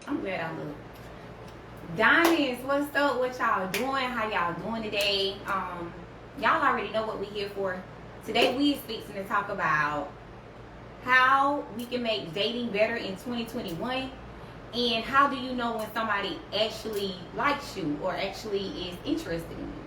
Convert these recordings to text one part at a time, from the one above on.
I'm glad I look. Diamonds, what's up? What y'all doing? How y'all doing today? Y'all already know what we here for. Today we is fixing to talk about how we can make dating better in 2021, and how do you know when somebody actually likes you or actually is interested in you.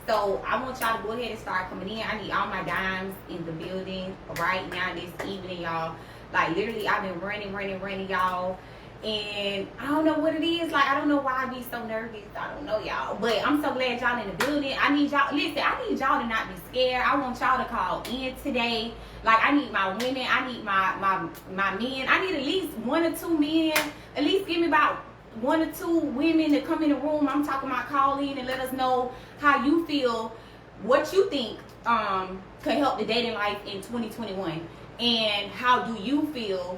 So I want y'all to go ahead and start coming in. I need all my dimes in the building right now this evening, y'all. Like literally, I've been running, y'all. And I don't know what it is. Like, I don't know why I be so nervous. I don't know, y'all. But I'm so glad y'all in the building. I need y'all, listen, I need y'all to not be scared. I want y'all to call in today. Like, I need my women. I need my men. I need at least 1 or 2 men. At least give me about 1 or 2 women to come in the room. I'm talking about call in and let us know how you feel, what you think could help the dating life in 2021. And how do you feel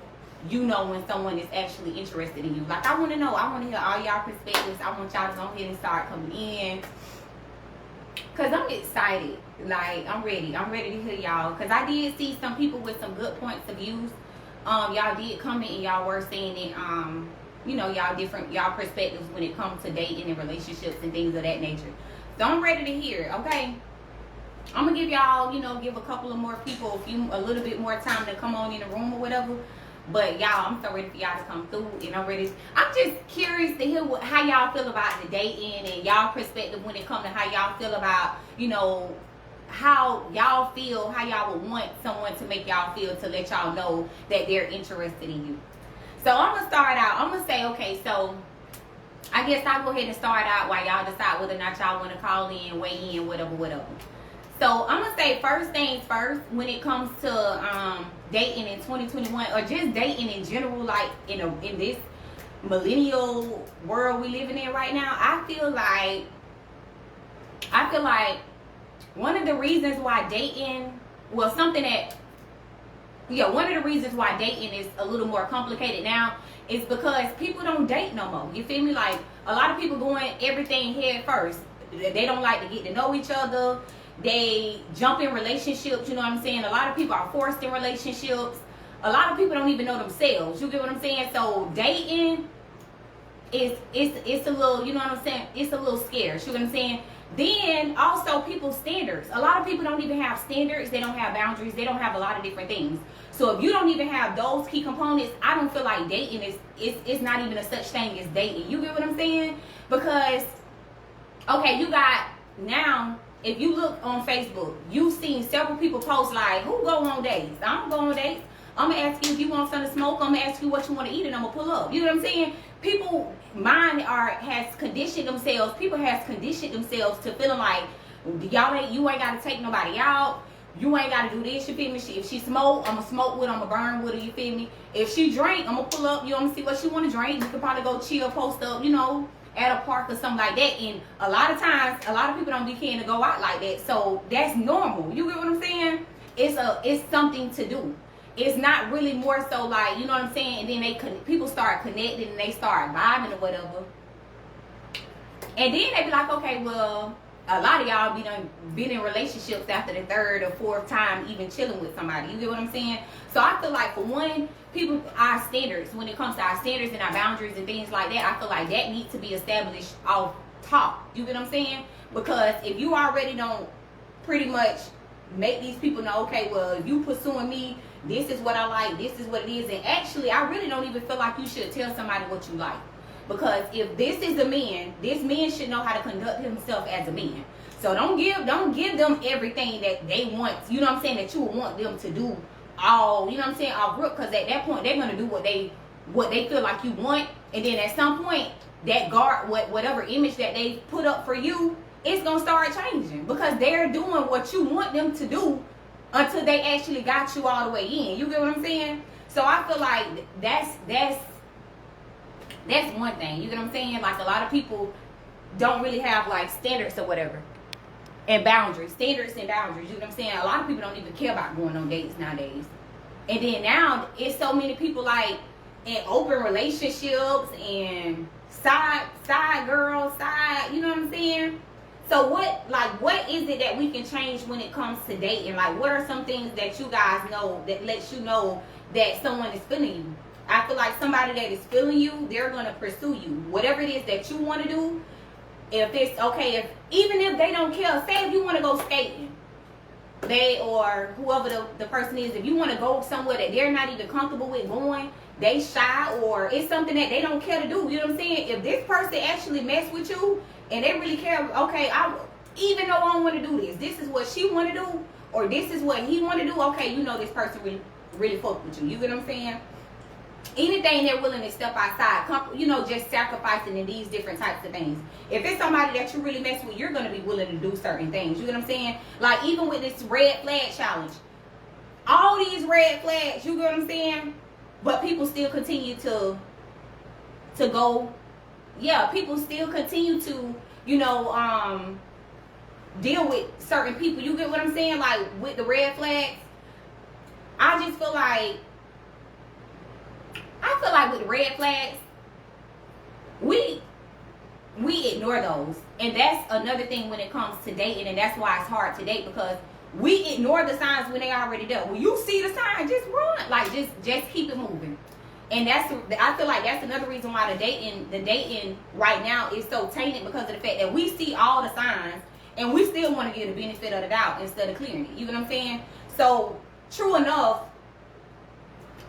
you know when someone is actually interested in you. Like, I want to know. I want to hear all y'all perspectives. I want y'all to go ahead and start coming in. Because I'm excited. Like, I'm ready. I'm ready to hear y'all. Because I did see some people with some good points of views. Y'all did comment and y'all were saying it. You know, y'all perspectives when it comes to dating and relationships and things of that nature. So I'm ready to hear it, okay? I'm going to give y'all, give a couple of more people a little bit more time to come on in the room or whatever. But y'all, I'm so ready for y'all to come through, and I'm just curious to hear how y'all feel about the dating and y'all perspective when it comes to how y'all feel about, how y'all feel, how y'all would want someone to make y'all feel to let y'all know that they're interested in you. So I'm gonna start out. I'm gonna say, okay, so I guess I'll go ahead and start out while y'all decide whether or not y'all want to call in, weigh in, whatever. So I'm gonna say first things first when it comes to dating in 2021 or just dating in general, like in this millennial world we living in right now. I feel like one of the reasons why dating, one of the reasons why dating is a little more complicated now is because people don't date no more. You feel me? Like, a lot of people going everything head first. They don't like to get to know each other. They jump in relationships, you know what I'm saying? A lot of people are forced in relationships. A lot of people don't even know themselves. You get what I'm saying? So dating it's a little, you know what I'm saying? It's a little scarce. You know what I'm saying? Then also people's standards. A lot of people don't even have standards. They don't have boundaries. They don't have a lot of different things. So if you don't even have those key components, I don't feel like dating is not even a such thing as dating. You get what I'm saying? Because, okay, you got now. If you look on Facebook, you've seen several people post like, who go on dates? I don't go on dates. I'm going to ask you if you want something to smoke. I'm going to ask you what you want to eat, and I'm going to pull up. You know what I'm saying? People, has conditioned themselves. People has conditioned themselves to feeling like, you ain't got to take nobody out. You ain't got to do this, you feel me? If she smoke, I'm going to smoke with her. I'm going to burn with her, you feel me? If she drink, I'm going to pull up. You know, I'm going to see what she want to drink. You can probably go chill, post up, at a park or something like that. And a lot of times, a lot of people don't be keen to go out like that. So that's normal. You get what I'm saying? It's something to do. It's not really more so like, you know what I'm saying? And then people start connecting and they start vibing or whatever. And then they be like, okay, well, a lot of y'all been in relationships after the 3rd or 4th time even chilling with somebody. You get what I'm saying? So I feel like, for one, our standards, when it comes to our standards and our boundaries and things like that, I feel like that needs to be established off top. You get what I'm saying? Because if you already don't pretty much make these people know, okay, well, if you pursuing me, this is what I like, this is what it is. And actually, I really don't even feel like you should tell somebody what you like. Because if this is a man, this man should know how to conduct himself as a man. So don't give them everything that they want, you know what I'm saying, that you would want them to do all, you know what I'm saying, all rook. Because at that point, they're going to do what they feel like you want. And then at some point, that whatever image that they put up for you, it's going to start changing. Because they're doing what you want them to do until they actually got you all the way in. You get what I'm saying? So I feel like that's one thing. You get what I'm saying? Like, a lot of people don't really have like standards or whatever. And boundaries. Standards and boundaries. You know what I'm saying? A lot of people don't even care about going on dates nowadays. And then now it's so many people like in open relationships and side girls, you know what I'm saying? So what is it that we can change when it comes to dating? Like, what are some things that you guys know that lets you know that someone is feeling you? I feel like somebody that is feeling you, they're going to pursue you. Whatever it is that you want to do, if it's okay, even if they don't care, say if you want to go skating, they or whoever the person is, if you want to go somewhere that they're not even comfortable with going, they shy, or it's something that they don't care to do, you know what I'm saying? If this person actually mess with you and they really care, okay, even though I don't want to do this is what she want to do, or this is what he want to do, okay, you know this person really fuck with you, you get what I'm saying? Anything they're willing to step outside, you know, just sacrificing in these different types of things. If it's somebody that you really mess with, you're going to be willing to do certain things. You get what I'm saying? Like, even with this red flag challenge, all these red flags, you get what I'm saying? But people still continue to go, yeah, people still continue to, you know, deal with certain people. You get what I'm saying? Like, with the red flags, I just feel like, with the red flags, we ignore those. And that's another thing when it comes to dating, and that's why it's hard to date, because we ignore the signs when they already there. When you see the sign, just run. Like, just keep it moving. And I feel like that's another reason why the dating right now is so tainted, because of the fact that we see all the signs and we still want to get the benefit of the doubt instead of clearing it. You know what I'm saying? So, true enough,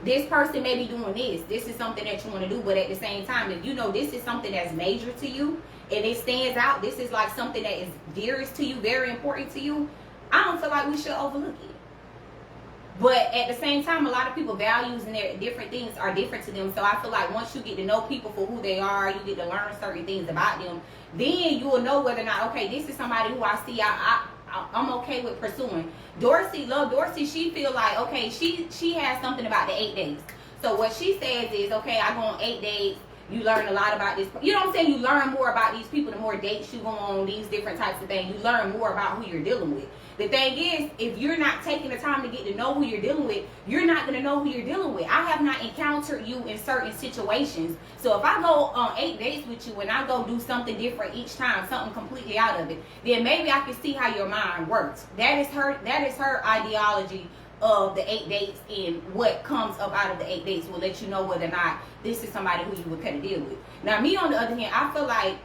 this person may be doing this. This is something that you want to do, but at the same time, if you know this is something that's major to you and it stands out, this is like something that is dearest to you, very important to you, I don't feel like we should overlook it. But at the same time, a lot of people values and their different things are different to them. So I feel like once you get to know people for who they are, you get to learn certain things about them, then you will know whether or not, okay, this is somebody who I see I'm okay with pursuing. Dorsey, she feel like, okay, she has something about the 8 days. So what she says is, okay, I go on 8 days. You learn a lot about this. You know what I'm saying? You learn more about these people. The more dates you go on, these different types of things, you learn more about who you're dealing with. The thing is, if you're not taking the time to get to know who you're dealing with, you're not going to know who you're dealing with. I have not encountered you in certain situations. So if I go on 8 dates with you and I go do something different each time, something completely out of it, then maybe I can see how your mind works. That is her ideology of the 8 dates, and what comes up out of the 8 dates will let you know whether or not this is somebody who you would kind of deal with. Now, me on the other hand, I feel like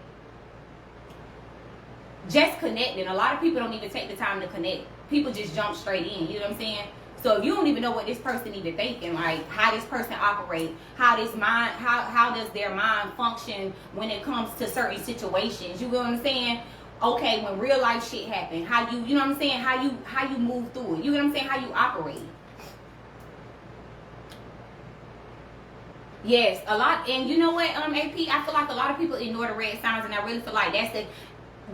just connecting. A lot of people don't even take the time to connect. People just jump straight in. You know what I'm saying? So if you don't even know what this person even thinking, like how this person operates, how does their mind function when it comes to certain situations? You know what I'm saying? Okay, when real life shit happen, how you know what I'm saying? How you move through it. You know what I'm saying? How you operate. Yes, a lot. And you know what, AP, I feel like a lot of people ignore the red signs, and I really feel like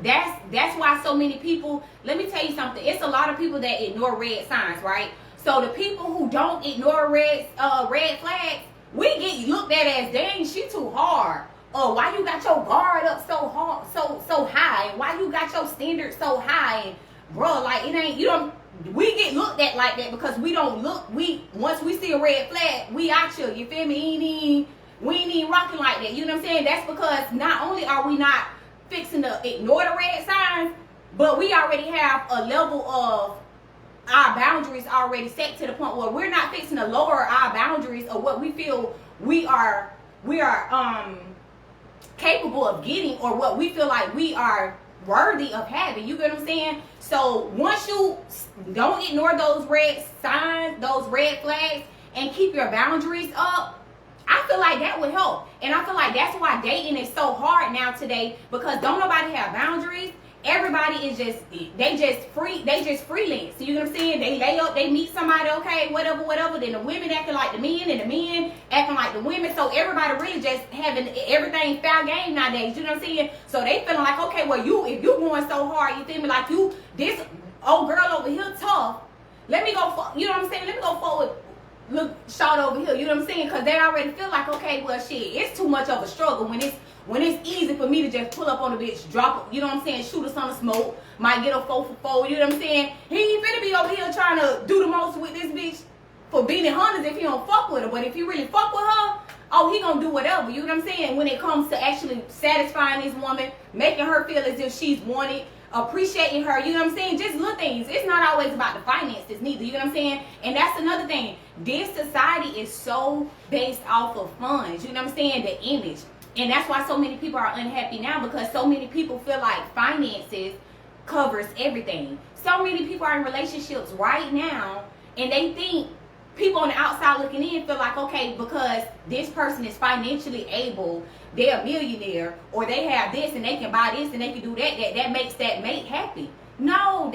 that's why so many people, let me tell you something, it's a lot of people that ignore red signs, right? So the people who don't ignore red flags, we get looked at as, dang, she too hard. Oh, why you got your guard up so hard, so high, and why you got your standards so high, and bro, like, it ain't, you don't, we get looked at like that because we don't look, once we see a red flag, we out here, you feel me? We ain't even rocking like that, you know what I'm saying? That's because not only are we not fixing to ignore the red signs, but we already have a level of our boundaries already set to the point where we're not fixing to lower our boundaries of what we feel we are capable of getting, or what we feel like we are worthy of having. You get what I'm saying? So once you don't ignore those red signs, those red flags, and keep your boundaries up, I feel like that would help. And I feel like that's why dating is so hard now today, because don't nobody have boundaries. Everybody is they just freelance. You know what I'm saying? They lay up, they meet somebody, okay, whatever. Then the women acting like the men, and the men acting like the women. So everybody really just having everything fair game nowadays. You know what I'm saying? So they feeling like, okay, well, if you going so hard, you feel me, like this old girl over here tough. Let me go, you know what I'm saying? Let me go forward. Look short over here, you know what I'm saying? Because they already feel like, okay, well, shit, it's too much of a struggle when it's easy for me to just pull up on the bitch, drop, you know what I'm saying, shoot us on the smoke, might get a 4 for 4, you know what I'm saying? He ain't finna be over here trying to do the most with this bitch for beating hunters if he don't fuck with her. But if he really fuck with her, oh, he gonna do whatever, you know what I'm saying? When it comes to actually satisfying this woman, making her feel as if she's wanted, appreciating her, you know what I'm saying? Just little things. It's not always about the finances neither, you know what I'm saying? And that's another thing. This society is so based off of funds, you know what I'm saying? The image. And that's why so many people are unhappy now, because so many people feel like finances covers everything. So many people are in relationships right now, and they think, people on the outside looking in feel like, okay, because this person is financially able, they're a millionaire, or they have this and they can buy this and they can do that makes that mate happy. No,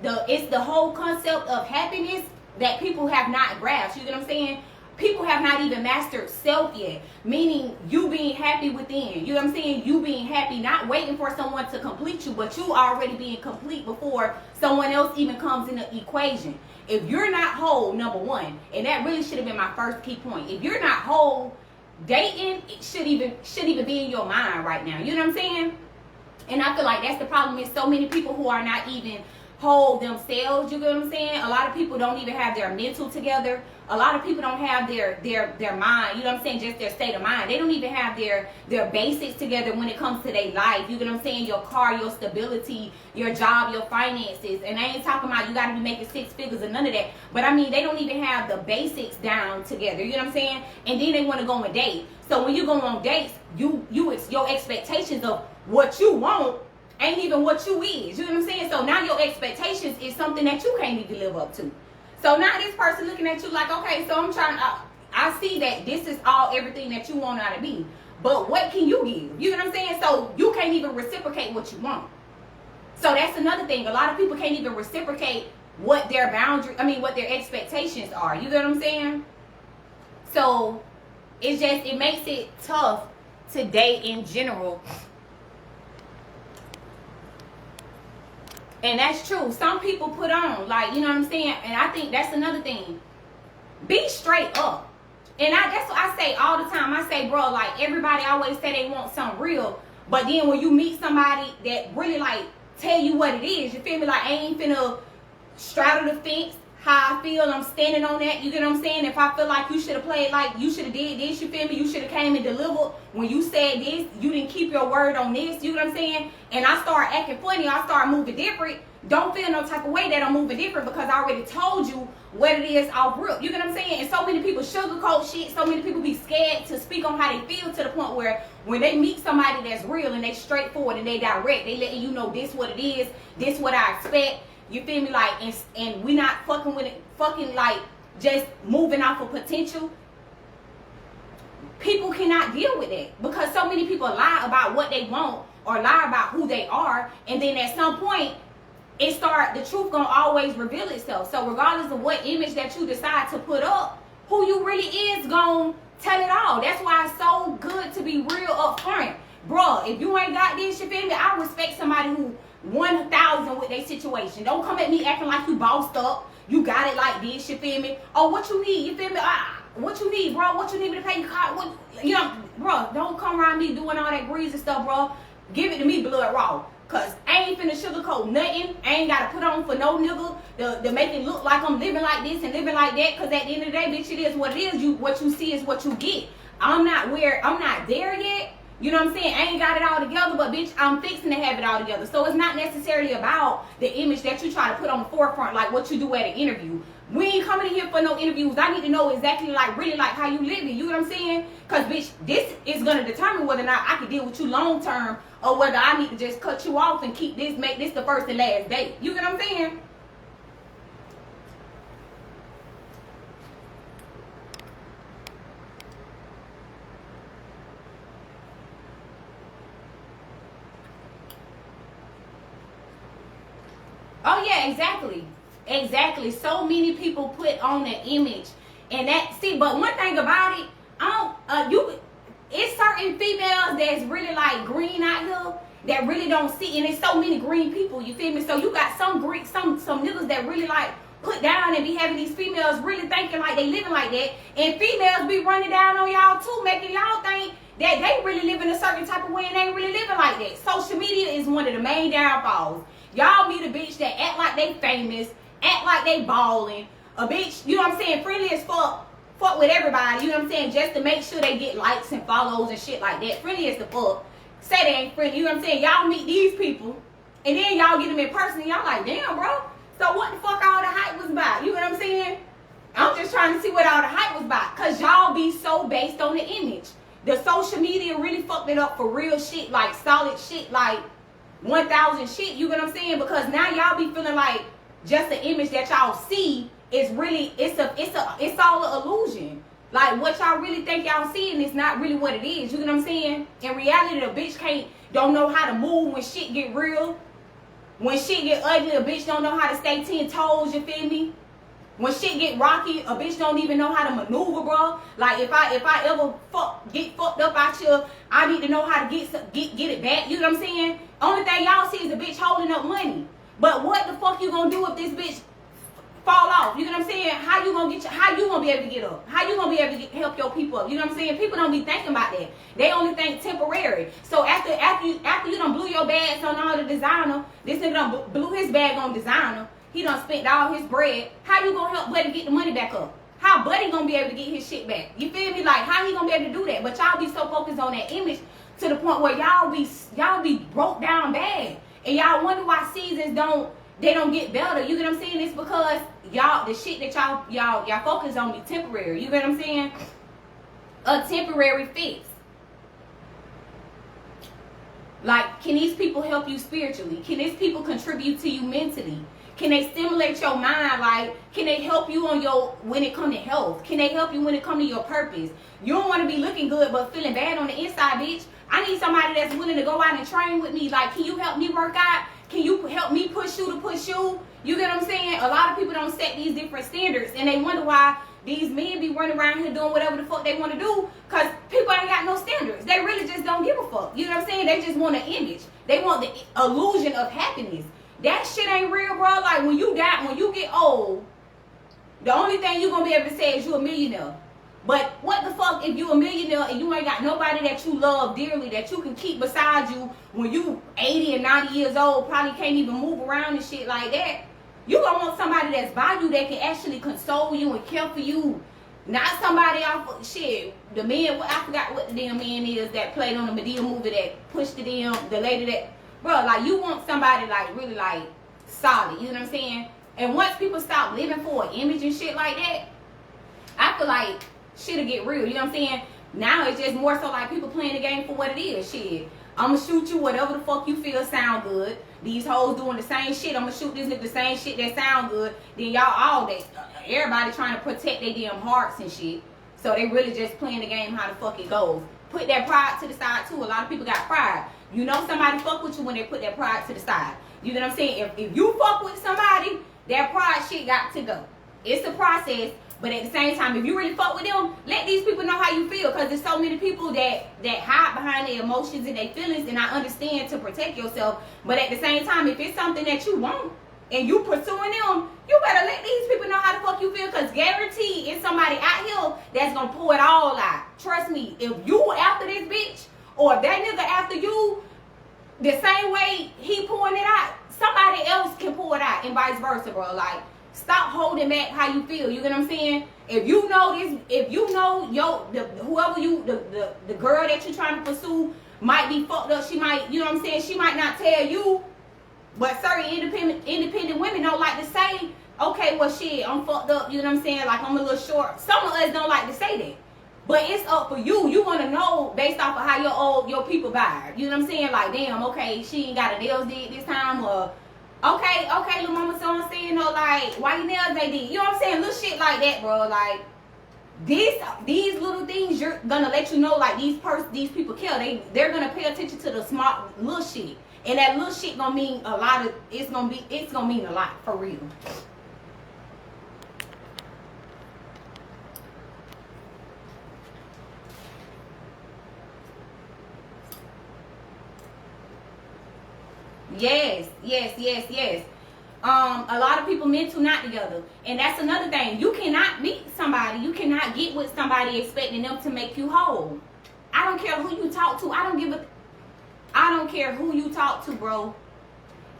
it's the whole concept of happiness that people have not grasped. You get what I'm saying? People have not even mastered self yet, meaning you being happy within. You know what I'm saying? You being happy, not waiting for someone to complete you, but you already being complete before someone else even comes in the equation. If you're not whole, number one, and that really should have been my first key point. If you're not whole, dating should even be in your mind right now. You know what I'm saying? And I feel like that's the problem, is so many people who are not even whole themselves. You get what I'm saying? A lot of people don't even have their mental together. A lot of people don't have their mind, you know what I'm saying, just their state of mind. They don't even have their basics together when it comes to their life. You get what I'm saying? Your car, your stability, your job, your finances. And I ain't talking about you got to be making 6 figures or none of that. But I mean, they don't even have the basics down together. You know what I'm saying? And then they want to go on a date. So when you go on dates, your expectations of what you want ain't even what you is. You know what I'm saying? So now your expectations is something that you can't even live up to. So now this person looking at you like, okay, so I'm trying, I see that this is everything that you want out of me. But what can you give? You know what I'm saying? So you can't even reciprocate what you want. So that's another thing. A lot of people can't even reciprocate what their what their expectations are. You get what I'm saying? So it makes it tough to date in general. And that's true. Some people put on, like, you know what I'm saying? And I think that's another thing. Be straight up. And that's what I say all the time. I say, bro, like, everybody always say they want something real. But then when you meet somebody that really, like, tell you what it is, you feel me? Like, I ain't finna straddle the fence. How I feel, I'm standing on that. You get what I'm saying? If I feel like you should have played, like, you should have did this, you feel me? You should have came and delivered. When you said this, you didn't keep your word on this. You get what I'm saying? And I start acting funny, I start moving different. Don't feel no type of way that I'm moving different, because I already told you what it is off rip. You get what I'm saying? And so many people sugarcoat shit. So many people be scared to speak on how they feel, to the point where when they meet somebody that's real and they straightforward and they direct, they letting you know this what it is, this what I expect. You feel me? Like, and we not fucking with it, like just moving off of potential. People cannot deal with that, because so many people lie about what they want or lie about who they are, and then at some point the truth gonna always reveal itself. So regardless of what image that you decide to put up, who you really is gonna tell it all. That's why it's so good to be real up front. Bruh, if you ain't got this, you feel me? I respect somebody who 1,000 with their situation. Don't come at me acting like you bossed up. You got it like this, you feel me? Oh, what you need, you feel me? What you need, bro? What you need me to pay your car? What, you know, bro, don't come around me doing all that greasy stuff, bro. Give it to me blood raw. Cause I ain't finna sugarcoat nothing. I ain't gotta put on for no nigga to make it look like I'm living like this and living like that. Cause at the end of the day, bitch, it is what it is. What you see is what you get. I'm not there yet. You know what I'm saying? I ain't got it all together, but bitch, I'm fixing to have it all together. So it's not necessarily about the image that you try to put on the forefront, like what you do at an interview. We ain't coming in here for no interviews. I need to know exactly, like, really, like, how you living. You know what I'm saying? Because, bitch, this is going to determine whether or not I can deal with you long term, or whether I need to just cut you off and make this the first and last date. You get what I'm saying? Oh, yeah, exactly. Exactly. So many people put on an image, and but one thing about it, it's certain females that's really like green out here that really don't see, and there's so many green people, you feel me? So you got some niggas that really like put down and be having these females really thinking like they living like that, and females be running down on y'all too, making y'all think that they really living a certain type of way and they ain't really living like that. Social media is one of the main downfalls. Y'all meet a bitch that act like they famous, act like they balling. A bitch, you know what I'm saying, friendly as fuck with everybody, you know what I'm saying, just to make sure they get likes and follows and shit like that. Friendly as the fuck. Say they ain't friendly, you know what I'm saying? Y'all meet these people And then y'all get them in person and y'all like, damn, bro. So what the fuck all the hype was about? You know what I'm saying? I'm just trying to see what all the hype was about. Because y'all be so based on the image. The social media really fucked it up for real shit, like solid shit, like 1,000 shit. You know what I'm saying? Because now y'all be feeling like just the image that y'all see is really, it's all an illusion. Like what y'all really think y'all seeing is not really what it is. You know what I'm saying? In reality, the bitch don't know how to move when shit get real. When shit get ugly, a bitch don't know how to stay 10 toes, you feel me? When shit get rocky, a bitch don't even know how to maneuver, bro. Like if I ever get fucked up out here, I need to know how to get it back. You know what I'm saying? Only thing y'all see is a bitch holding up money. But what the fuck you gonna do if this bitch fall off? You know what I'm saying? How you gonna be able to get up? How you gonna be able to help your people up? You know what I'm saying? People don't be thinking about that. They only think temporary. So after you done blew your bags on all the designer, this nigga done blew his bag on designer. He done spent all his bread. How you gonna help Buddy get the money back up? How Buddy gonna be able to get his shit back? You feel me? Like how he gonna be able to do that? But y'all be so focused on that image to the point where y'all be broke down bad, and y'all wonder why seasons don't get better. You get what I'm saying? It's because y'all the shit that y'all focus on be temporary. You get what I'm saying? A temporary fix. Like, can these people help you spiritually? Can these people contribute to you mentally? Can they stimulate your mind? Like, can they help you when it comes to health? Can they help you when it comes to your purpose? You don't want to be looking good but feeling bad on the inside, bitch. I need somebody that's willing to go out and train with me. Like, can you help me work out? Can you help me push you to push you? You get what I'm saying? A lot of people don't set these different standards, and they wonder why these men be running around here doing whatever the fuck they want to do, because people ain't got no standards. They really just don't give a fuck. You know what I'm saying? They just want an image. They want the illusion of happiness. That shit ain't real, bro. Like, when you die, when you get old, the only thing you gonna be able to say is you a millionaire. But what the fuck if you a millionaire and you ain't got nobody that you love dearly, that you can keep beside you when you 80 and 90 years old, probably can't even move around and shit like that? You gonna want somebody that's by you, that can actually console you and care for you. Not somebody off shit. The man, I forgot what the damn man is that played on the Medea movie that pushed the lady that, bro, like, you want somebody like really like solid, you know what I'm saying? And once people stop living for an image and shit like that, I feel like shit'll get real, you know what I'm saying? Now it's just more so like people playing the game for what it is. Shit, I'ma shoot you whatever the fuck you feel sound good. These hoes doing the same shit. I'ma shoot this nigga the same shit that sound good. Then y'all all day, everybody trying to protect their damn hearts and shit. So they really just playing the game how the fuck it goes. Put that pride to the side too. A lot of people got pride. You know somebody fuck with you when they put that pride to the side. You know what I'm saying? If you fuck with somebody, that pride shit got to go. It's a process. But at the same time, if you really fuck with them, let these people know how you feel. Because there's so many people that hide behind their emotions and their feelings. And I understand to protect yourself. But at the same time, if it's something that you want and you pursuing them, you better let these people know how the fuck you feel. Because guaranteed, it's somebody out here that's going to pull it all out. Trust me, if you after this bitch, or if that nigga after you, the same way he pouring it out, somebody else can pour it out, and vice versa, bro. Like, stop holding back how you feel. You get what I'm saying? If you know this, if you know the girl that you're trying to pursue might be fucked up, she might, you know what I'm saying, she might not tell you. But certain independent women don't like to say, okay, well shit, I'm fucked up, you know what I'm saying? Like, I'm a little short. Some of us don't like to say that. But it's up for you. You want to know based off of how your people vibe. You know what I'm saying? Like, damn, okay, she ain't got a nails did this time, or okay, little mama so saying, no, like, why your nails they did? You know what I'm saying? Little shit like that, bro. Like, these little things, you're gonna let you know, like, these people care. They're gonna pay attention to the smart little shit. And that little shit gonna mean a lot of, it's gonna mean a lot, for real. Yes. A lot of people mental not together. And that's another thing. You cannot meet somebody, you cannot get with somebody expecting them to make you whole. I don't care who you talk to. I don't care who you talk to, bro.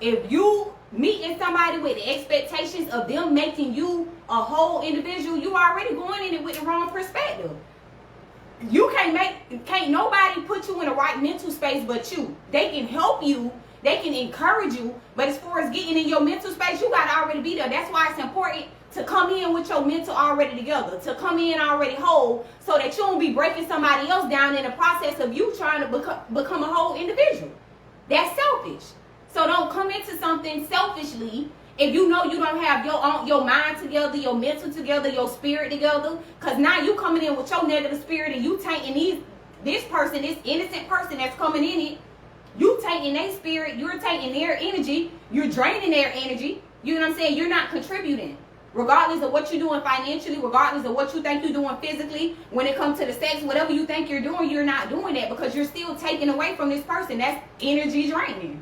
If you meeting somebody with the expectations of them making you a whole individual, you already going in it with the wrong perspective. You can't nobody put you in the right mental space but you. They can help you They can encourage you, but as far as getting in your mental space, you got to already be there. That's why it's important to come in with your mental already together, to come in already whole, so that you won't be breaking somebody else down in the process of you trying to become a whole individual. That's selfish. So don't come into something selfishly if you know you don't have your mind together, your mental together, your spirit together. Because now you coming in with your negative spirit and you tainting this person, this innocent person that's coming in it. You tainting their spirit, you're tainting their energy, you're draining their energy. You know what I'm saying? You're not contributing. Regardless of what you're doing financially, regardless of what you think you're doing physically, when it comes to the sex, whatever you think you're doing, you're not doing that because you're still taking away from this person. That's energy draining.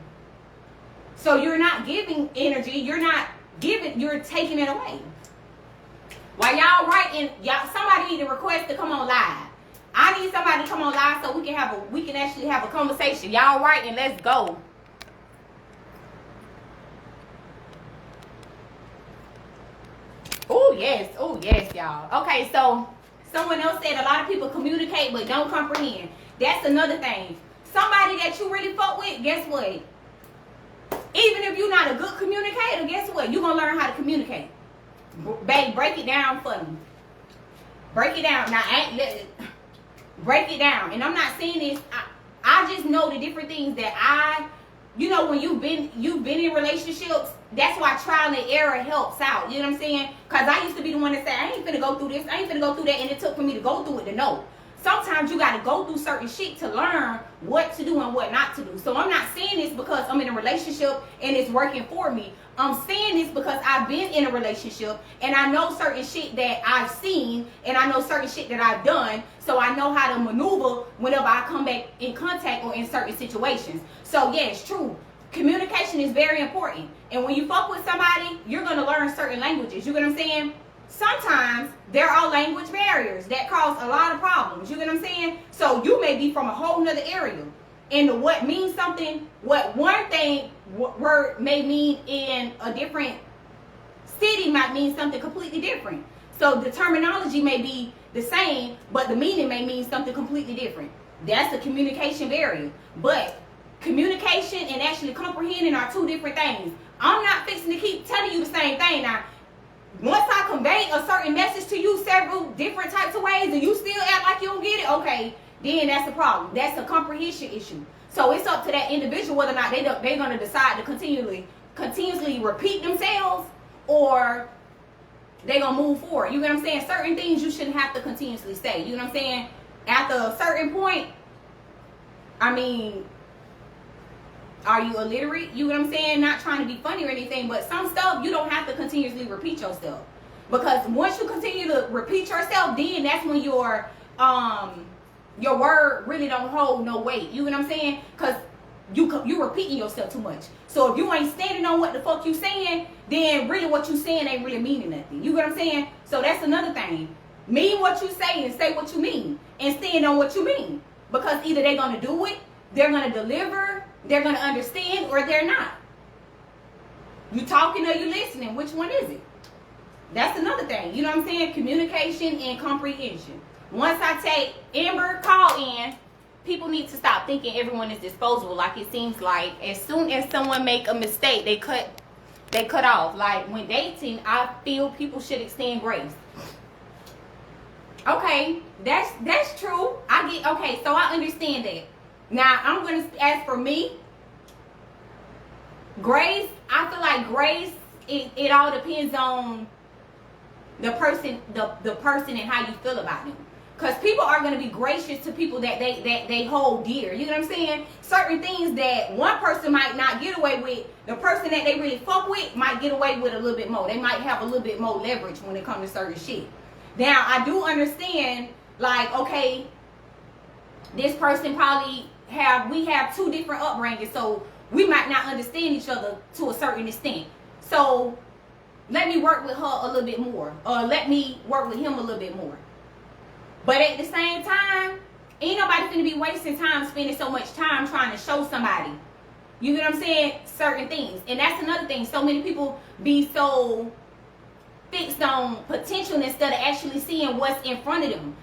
So you're not giving energy, you're not giving, you're taking it away. While y'all writing, somebody need a request to come on live. I need somebody to come on live so we can actually have a conversation. Y'all writing, let's go. Oh yes, y'all. Okay, so someone else said a lot of people communicate but don't comprehend. That's another thing. Somebody that you really fuck with, guess what? Even if you're not a good communicator, guess what? You're going to learn how to communicate. Babe, break it down for me. Break it down. Now, break it down. And I'm not saying this. I just know the different things that when you've been in relationships, that's why trial and error helps out. You know what I'm saying? Because I used to be the one that said, I ain't finna go through this. I ain't finna go through that. And it took for me to go through it to know. Sometimes you got to go through certain shit to learn what to do and what not to do. So I'm not saying this because I'm in a relationship and it's working for me. I'm saying this because I've been in a relationship and I know certain shit that I've seen and I know certain shit that I've done. So I know how to maneuver whenever I come back in contact or in certain situations. So yeah, it's true. Communication is very important. And when you fuck with somebody, you're going to learn certain languages. You get what I'm saying? Sometimes there are language barriers that cause a lot of problems. You get what I'm saying? So you may be from a whole nother area. And what means something, what one thing word may mean in a different city might mean something completely different. So the terminology may be the same, but the meaning may mean something completely different. That's the communication barrier. But communication and actually comprehending are two different things. I'm not fixing to keep telling you the same thing. Now, once I convey a certain message to you several different types of ways and you still act like you don't get it, okay, then that's a problem. That's a comprehension issue. So it's up to that individual whether or not they're going to decide to continuously repeat themselves or they're going to move forward. You know what I'm saying? Certain things you shouldn't have to continuously say. You know what I'm saying? After a certain point, I mean, are you illiterate? You know what I'm saying? Not trying to be funny or anything, but some stuff you don't have to continuously repeat yourself. Because once you continue to repeat yourself, then that's when your word really don't hold no weight. You know what I'm saying? Because you repeating yourself too much. So if you ain't standing on what the fuck you saying, then really what you saying ain't really meaning nothing. You know what I'm saying? So that's another thing. Mean what you say and say what you mean. And stand on what you mean. Because either they're going to do it, they're going to deliver, they're going to understand, or they're not. You talking or you listening? Which one is it? That's another thing. You know what I'm saying? Communication and comprehension. Once I take Amber call in, people need to stop thinking everyone is disposable. Like it seems like as soon as someone make a mistake, they cut off. Like when dating, I feel people should extend grace. Okay, that's true. So I understand that. Now, I'm going to ask for me. Grace, I feel like grace, it all depends on the person and how you feel about them. Because people are going to be gracious to people that they hold dear. You know what I'm saying? Certain things that one person might not get away with, the person that they really fuck with might get away with a little bit more. They might have a little bit more leverage when it comes to certain shit. Now, I do understand, like, okay, this person probably we have two different upbringings, so we might not understand each other to a certain extent. So let me work with her a little bit more, or let me work with him a little bit more. But at the same time, ain't nobody finna be wasting time spending so much time trying to show somebody, you know what I'm saying, certain things. And that's another thing. So many people be so fixed on potential instead of actually seeing what's in front of them.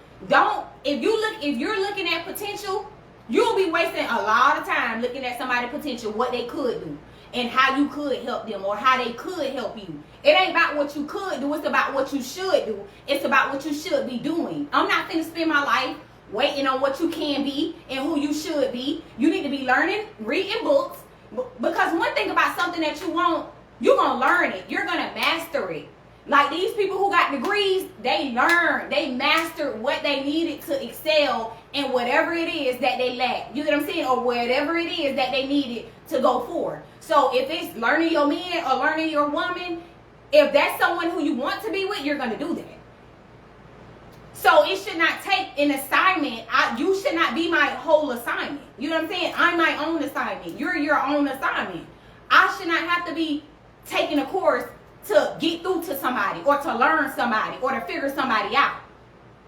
If you're looking at potential, You'll be wasting a lot of time looking at somebody's potential, what they could do, and how you could help them or how they could help you. It ain't about what you could do. It's about what you should do. It's about what you should be doing. I'm not finna spend my life waiting on what you can be and who you should be. You need to be learning, reading books. Because one thing about something that you want, you're going to learn it. You're going to master it. Like these people who got degrees, they learned, they mastered what they needed to excel in whatever it is that they lack. You get what I'm saying? Or whatever it is that they needed to go for. So if it's learning your man or learning your woman, if that's someone who you want to be with, you're going to do that. So it should not take an assignment. You should not be my whole assignment. You know what I'm saying? I'm my own assignment. You're your own assignment. I should not have to be taking a course to get through to somebody or to learn somebody or to figure somebody out.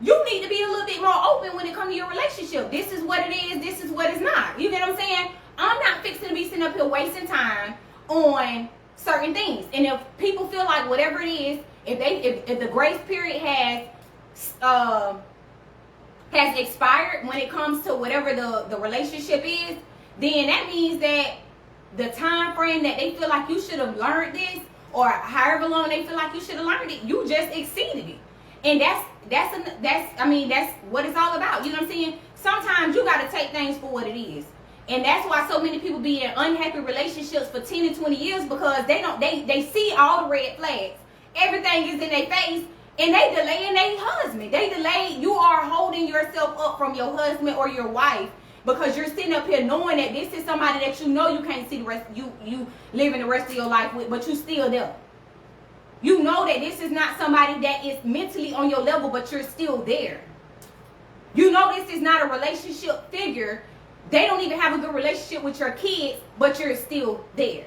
You need to be a little bit more open when it comes to your relationship. This is what it is. This is what it's not. You get what I'm saying? I'm not fixing to be sitting up here wasting time on certain things. And if people feel like whatever it is, if the grace period has expired when it comes to whatever the relationship is, then that means that the time frame that they feel like you should have learned this, or however long they feel like you should have learned it, you just exceeded it. And that's what it's all about. You know what I'm saying? Sometimes you got to take things for what it is. And that's why so many people be in unhappy relationships for 10 and 20 years, because they see all the red flags. Everything is in their face, and they delaying their husband. You are holding yourself up from your husband or your wife because you're sitting up here knowing that this is somebody that you know you can't see the rest, you living the rest of your life with, but you still there. You know that this is not somebody that is mentally on your level, but you're still there. You know this is not a relationship figure. They don't even have a good relationship with your kids, but you're still there.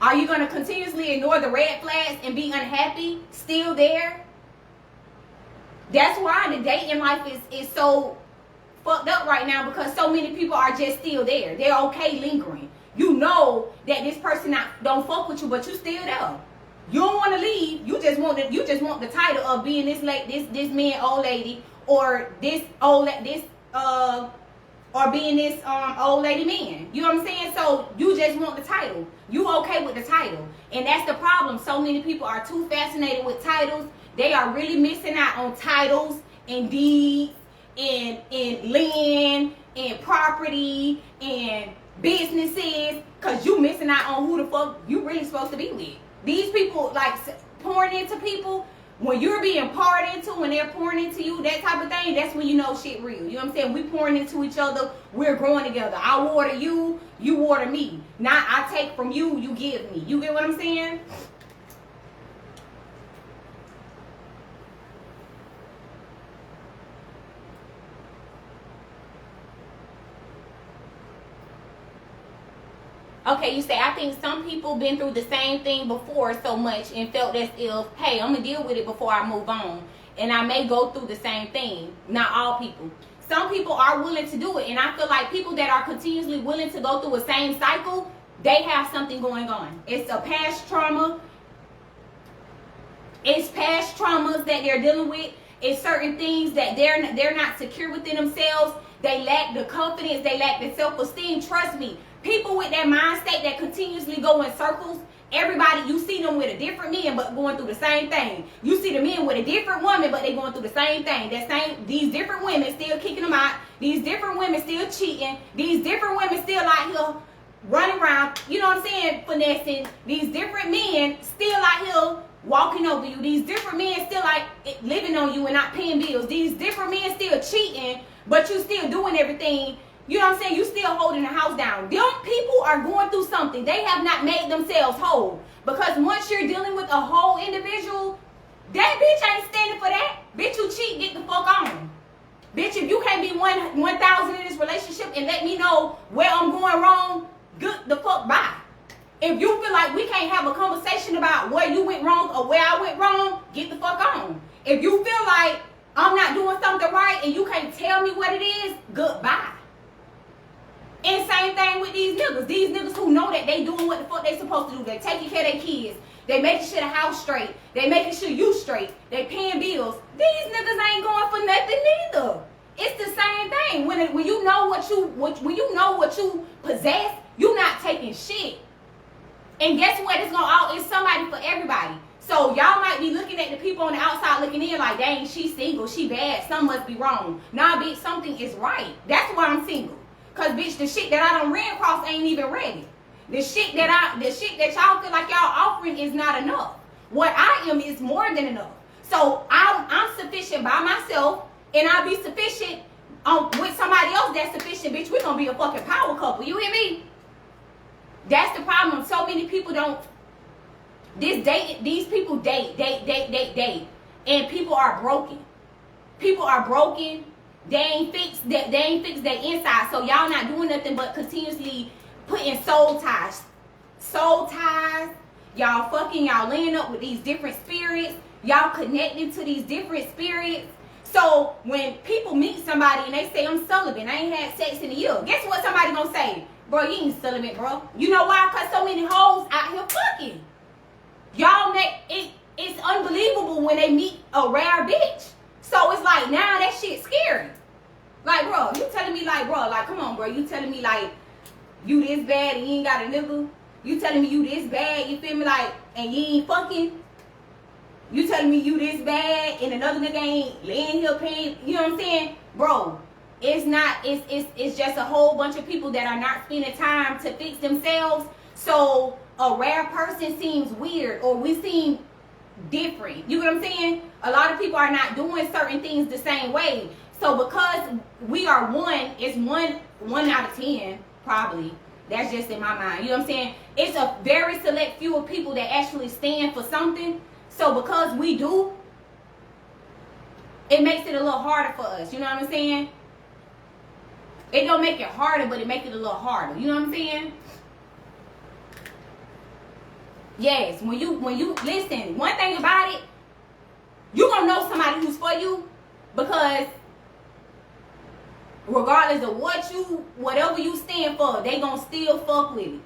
Are you going to continuously ignore the red flags and be unhappy still there? That's why the dating life is so fucked up right now, because so many people are just still there. They're okay lingering. You know that this person don't fuck with you, but you still there. You don't want to leave. You just want the title of being this man, old lady, or or being this old lady man. You know what I'm saying? So you just want the title. You okay with the title. And that's the problem. So many people are too fascinated with titles. They are really missing out on titles and deeds and land and property and businesses, because you missing out on who the fuck you really supposed to be with. These people like pouring into people. When you're being poured into, when they're pouring into you, that type of thing, that's when you know shit real. You know what I'm saying? We pouring into each other. We're growing together. I water you, you water me. Not I take from you, you give me. You get what I'm saying? Okay, you say, I think some people been through the same thing before so much and felt as if, hey, I'm going to deal with it before I move on. And I may go through the same thing. Not all people. Some people are willing to do it. And I feel like people that are continuously willing to go through a same cycle, they have something going on. It's a past trauma. It's past traumas that they're dealing with. It's certain things that they're not secure within themselves. They lack the confidence. They lack the self-esteem. Trust me. People with that mind state that continuously go in circles, everybody, you see them with a different man but going through the same thing. You see the men with a different woman but they going through the same thing. These different women still kicking them out. These different women still cheating. These different women still out here running around, you know what I'm saying, finessing. These different men still out here walking over you. These different men still like living on you and not paying bills. These different men still cheating, but you still doing everything. You know what I'm saying? You still holding the house down. Them people are going through something. They have not made themselves whole. Because once you're dealing with a whole individual, that bitch ain't standing for that. Bitch, you cheat, get the fuck on. Bitch, if you can't be 1,000 in this relationship and let me know where I'm going wrong, good the fuck bye. If you feel like we can't have a conversation about where you went wrong or where I went wrong, get the fuck on. If you feel like I'm not doing something right and you can't tell me what it is, goodbye. And same thing with these niggas. These niggas who know that they doing what the fuck they supposed to do. They taking care of their kids. They making sure the house straight. They making sure you straight. They paying bills. These niggas ain't going for nothing neither. It's the same thing. When you know what you possess, you're not taking shit. And guess what? It's somebody for everybody. So y'all might be looking at the people on the outside looking in like, dang, she's single, she bad, something must be wrong. Nah, bitch, something is right. That's why I'm single. Cause bitch, the shit that I done ran across ain't even ready. The shit that y'all feel like y'all offering is not enough. What I am is more than enough. So I'm sufficient by myself, and I'll be sufficient with somebody else that's sufficient. Bitch, we're gonna be a fucking power couple. You hear me? That's the problem. So many people don't. These people date, and people are broken. People are broken. They ain't fixed their inside. So y'all not doing nothing but continuously putting soul ties. Y'all fucking, y'all laying up with these different spirits. Y'all connecting to these different spirits. So when people meet somebody and they say, I'm celibate, I ain't had sex in a year. Guess what somebody gonna say? Bro, you ain't celibate, bro. You know why? Because so many hoes out here fucking. Y'all it's unbelievable when they meet a rare bitch. So it's like, now that shit's scary. Like, bro, you telling me like, bro, like, come on, bro. You telling me like, you this bad and you ain't got a nigga? You telling me you this bad, you feel me, like, and you ain't fucking? You telling me you this bad and another nigga ain't laying here paying, you know what I'm saying? Bro, it's just a whole bunch of people that are not spending time to fix themselves. So a rare person seems weird, or we seem different. You know what I'm saying? A lot of people are not doing certain things the same way. So because we are one, it's one out of 10, probably. That's just in my mind. You know what I'm saying? It's a very select few of people that actually stand for something. So because we do, it makes it a little harder for us. You know what I'm saying? It don't make it harder, but it makes it a little harder. You know what I'm saying? Yes, when you listen, one thing about it, you gonna know somebody who's for you, because regardless of whatever you stand for, they gonna still fuck with it.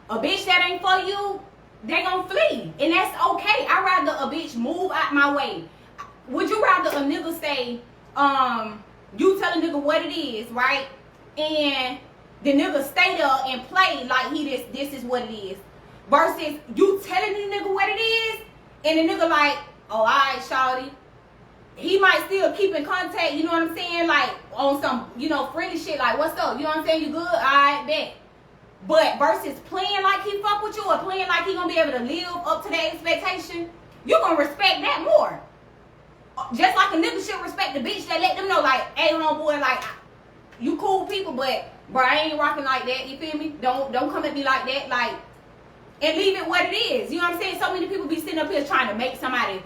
A bitch that ain't for you, they gonna flee, and that's okay. I'd rather a bitch move out my way. Would you rather a nigga say, you tell a nigga what it is, right? And the nigga stay there and play like this is what it is, versus you telling the nigga what it is, and the nigga like, oh, alright, shawty. He might still keep in contact, you know what I'm saying? Like, on some, friendly shit, like, what's up? You know what I'm saying? You good? Alright, bet. But versus playing like he fuck with you, or playing like he gonna be able to live up to that expectation, you gonna respect that more. Just like a nigga should respect the bitch that let them know, like, hey, homeboy, like, you cool people, but, bro, I ain't rocking like that, you feel me? Don't come at me like that, like, and leave it what it is. You know what I'm saying? So many people be sitting up here trying to make somebody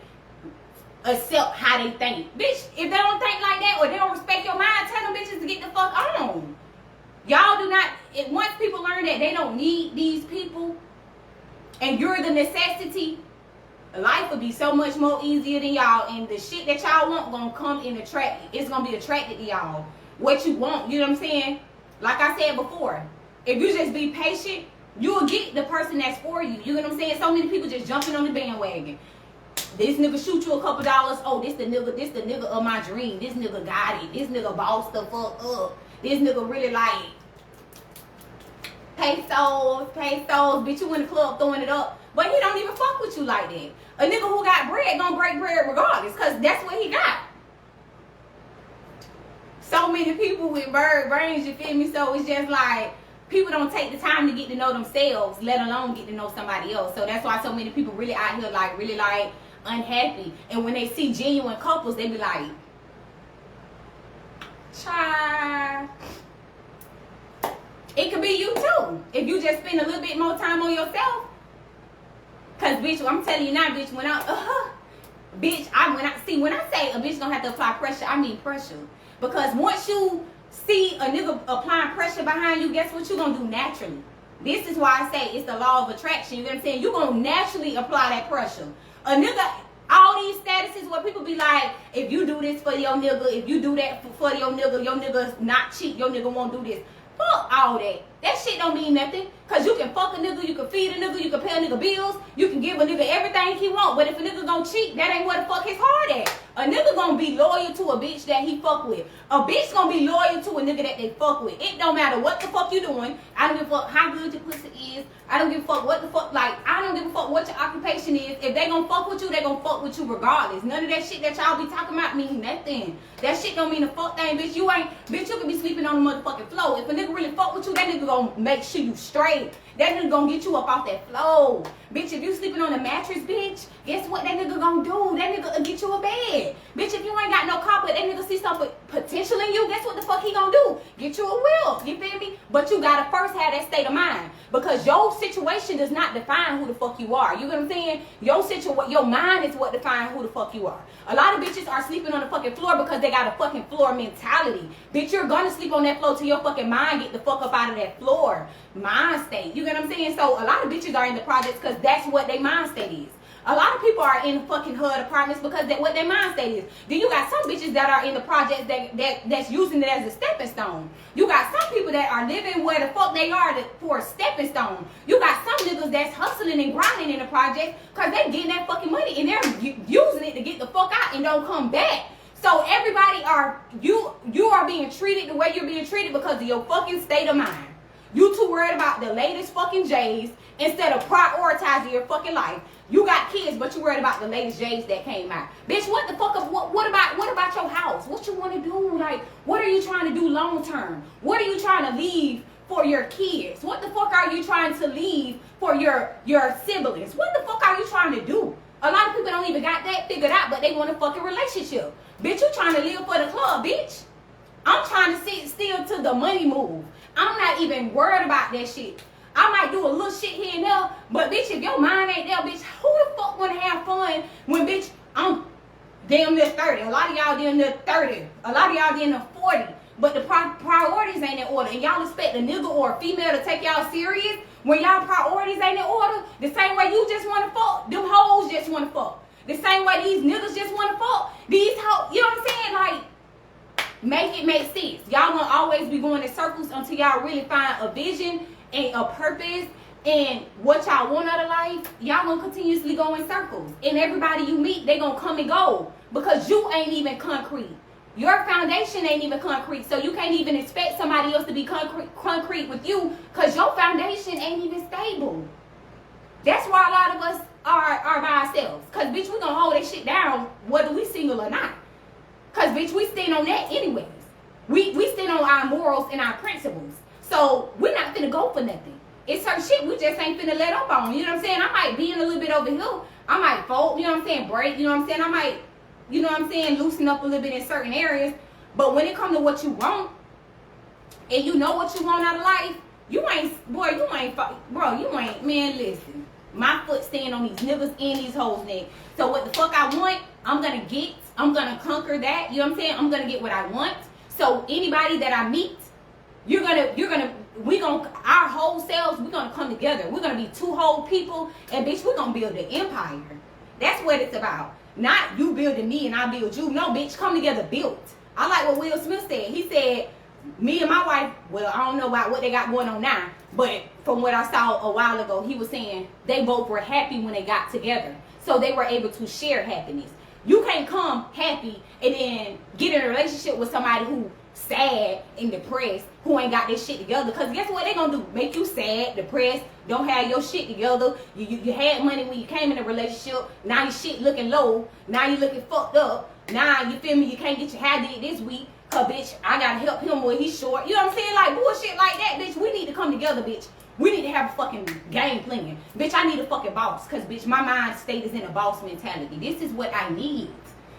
accept how they think. Bitch, if they don't think like that, or they don't respect your mind, tell them bitches to get the fuck on. Y'all do not, once people learn that they don't need these people, and you're the necessity, life would be so much more easier than y'all, and the shit that y'all want gonna come and it's gonna be attracted to y'all. What you want, you know what I'm saying? Like I said before, if you just be patient, you'll get the person that's for you. You know what I'm saying? So many people just jumping on the bandwagon. This nigga shoot you a couple dollars. Oh, this the nigga of my dream. This nigga got it. This nigga bossed the fuck up. This nigga really like pesos. Bitch, you in the club throwing it up. But he don't even fuck with you like that. A nigga who got bread gonna break bread regardless, because that's what he got. So many people with bird brains, you feel me? So it's just like, people don't take the time to get to know themselves, let alone get to know somebody else. So that's why so many people really out here like, really like unhappy. And when they see genuine couples, they be like, child. It could be you too, if you just spend a little bit more time on yourself. Cause bitch, I'm telling you now, bitch, when I say a bitch gonna have to apply pressure, I mean pressure. Because once you see a nigga applying pressure behind you, guess what you gonna do naturally? This is why I say it's the law of attraction. You know what I'm saying? You gonna naturally apply that pressure. A nigga, all these statuses where people be like, if you do this for your nigga, if you do that for your nigga's not cheap, your nigga won't do this. Fuck all that. That shit don't mean nothing. Cause you can fuck a nigga, you can feed a nigga, you can pay a nigga bills, you can give a nigga everything he want. But if a nigga gon' cheat, that ain't where the fuck his heart at. A nigga gonna be loyal to a bitch that he fuck with. A bitch gonna be loyal to a nigga that they fuck with. It don't matter what the fuck you doing. I don't give a fuck how good your pussy is. I don't give a fuck what the fuck, like, I don't give a fuck what your occupation is. If they gonna fuck with you, they gonna fuck with you regardless. None of that shit that y'all be talking about mean nothing. That shit don't mean a fuck thing, bitch. Bitch, you could be sleeping on the motherfucking floor. If a nigga really fuck with you, that nigga gonna make sure you straight. That nigga gonna get you up off that floor. Bitch, if you sleeping on a mattress, bitch, guess what that nigga gonna do? That nigga will get you a bed. Bitch, if you ain't got no car, but that nigga see something potential in you, guess what the fuck he gonna do? Get you a will. You feel me? But you gotta first have that state of mind. Because your situation does not define who the fuck you are. You know what I'm saying? Your mind is what defines who the fuck you are. A lot of bitches are sleeping on the fucking floor because they got a fucking floor mentality. Bitch, you're gonna sleep on that floor till your fucking mind get the fuck up out of that floor. Mind state. You get what I'm saying? So a lot of bitches are in the projects because that's what their mind state is. A lot of people are in fucking HUD apartments because that's what their mind state is. Then you got some bitches that are in the projects that's using it as a stepping stone. You got some people that are living where the fuck they are for a stepping stone. You got some niggas that's hustling and grinding in the project because they getting that fucking money and they're using it to get the fuck out and don't come back. So everybody you are being treated the way you're being treated because of your fucking state of mind. You too worried about the latest fucking J's instead of prioritizing your fucking life. You got kids, but you worried about the latest J's that came out. Bitch, what the fuck? What about your house? What you want to do? Like, what are you trying to do long term? What are you trying to leave for your kids? What the fuck are you trying to leave for your siblings? What the fuck are you trying to do? A lot of people don't even got that figured out, but they want a fucking relationship. Bitch, you trying to live for the club, bitch. I'm trying to sit still to the money move. I'm not even worried about that shit. I might do a little shit here and there, but bitch, if your mind ain't there, bitch, who the fuck wanna have fun when, bitch, I'm damn near 30. A lot of y'all damn near 30. A lot of y'all damn near 40. But the priorities ain't in order. And y'all expect a nigga or a female to take y'all serious when y'all priorities ain't in order? The same way you just wanna fuck, them hoes just wanna fuck. The same way these niggas just wanna fuck. These hoes, you know what I'm saying? Like, make it make sense. Y'all gonna always be going in circles until y'all really find a vision and a purpose and what y'all want out of life. Y'all gonna continuously go in circles. And everybody you meet, they gonna come and go because you ain't even concrete. Your foundation ain't even concrete. So you can't even expect somebody else to be concrete with you because your foundation ain't even stable. That's why a lot of us are by ourselves. Because, bitch, we gonna hold that shit down whether we single or not. Because, bitch, we stand on that anyways. We stand on our morals and our principles. So, we're not finna go for nothing. It's certain shit we just ain't finna let up on. You know what I'm saying? I might be in a little bit over here. I might fold, you know what I'm saying, break, you know what I'm saying? I might, you know what I'm saying, loosen up a little bit in certain areas. But when it comes to what you want, and you know what you want out of life, you ain't, man, listen. My foot stand on these niggas and these hoes' neck. So what the fuck I want, I'm gonna get. I'm gonna conquer that. You know what I'm saying? I'm gonna get what I want. So anybody that I meet, our whole selves, we're gonna come together. We're gonna be two whole people, and bitch, we're gonna build an empire. That's what it's about. Not you building me and I build you. No, bitch, come together, built. I like what Will Smith said. He said, me and my wife, well, I don't know about what they got going on now, but from what I saw a while ago, he was saying they both were happy when they got together. So they were able to share happiness. You can't come happy and then get in a relationship with somebody who sad and depressed, who ain't got their shit together. Because guess what they gonna do? Make you sad, depressed, don't have your shit together. You had money when you came in a relationship. Now your shit looking low. Now you looking fucked up. Now, you feel me, you can't get your hair did this week. Cause, bitch, I gotta help him when he's short. You know what I'm saying? Like, bullshit like that, bitch. We need to come together, bitch. We need to have a fucking game plan. Bitch, I need a fucking boss. Cause, bitch, my mind state is in a boss mentality. This is what I need.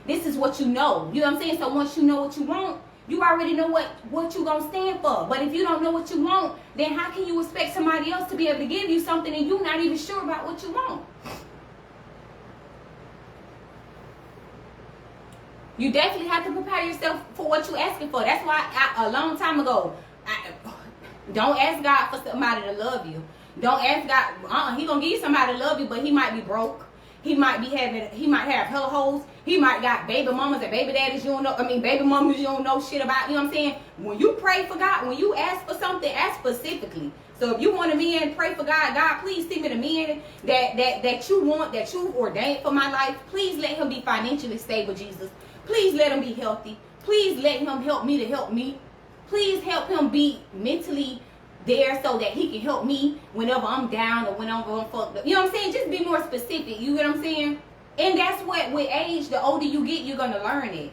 This is what you know. You know what I'm saying? So once you know what you want, you already know what you gonna stand for. But if you don't know what you want, then how can you expect somebody else to be able to give you something and you're not even sure about what you want? You definitely have to prepare yourself for what you're asking for. That's why a long time ago, don't ask God for somebody to love you. Don't ask God. He gonna give you somebody to love you, but he might be broke. He might have hella hoes. He might got baby mamas and baby daddies you don't know. I mean, baby mamas you don't know shit about. You know what I'm saying? When you pray for God, when you ask for something, ask specifically. So if you want a man, pray for God. God, please send me the man that you want, that you ordained for my life. Please let him be financially stable, Jesus. Please let him be healthy. Please let him help me to help me. Please help him be mentally there so that he can help me whenever I'm down or whenever I'm fucked up. You know what I'm saying? Just be more specific. You get what I'm saying? And that's what, with age, the older you get, you're going to learn it.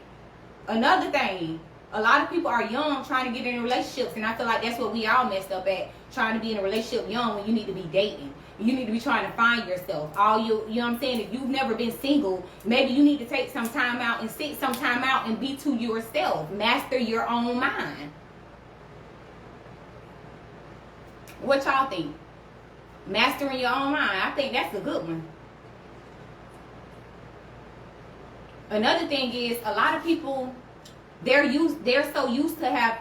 Another thing, a lot of people are young trying to get in relationships, and I feel like that's what we all messed up at, trying to be in a relationship young when you need to be dating. You need to be trying to find yourself. You know what I'm saying? If you've never been single, maybe you need to take some time out and sit some time out and be to yourself. Master your own mind. What y'all think? Mastering your own mind. I think that's a good one. Another thing is, a lot of people, they're so used to have,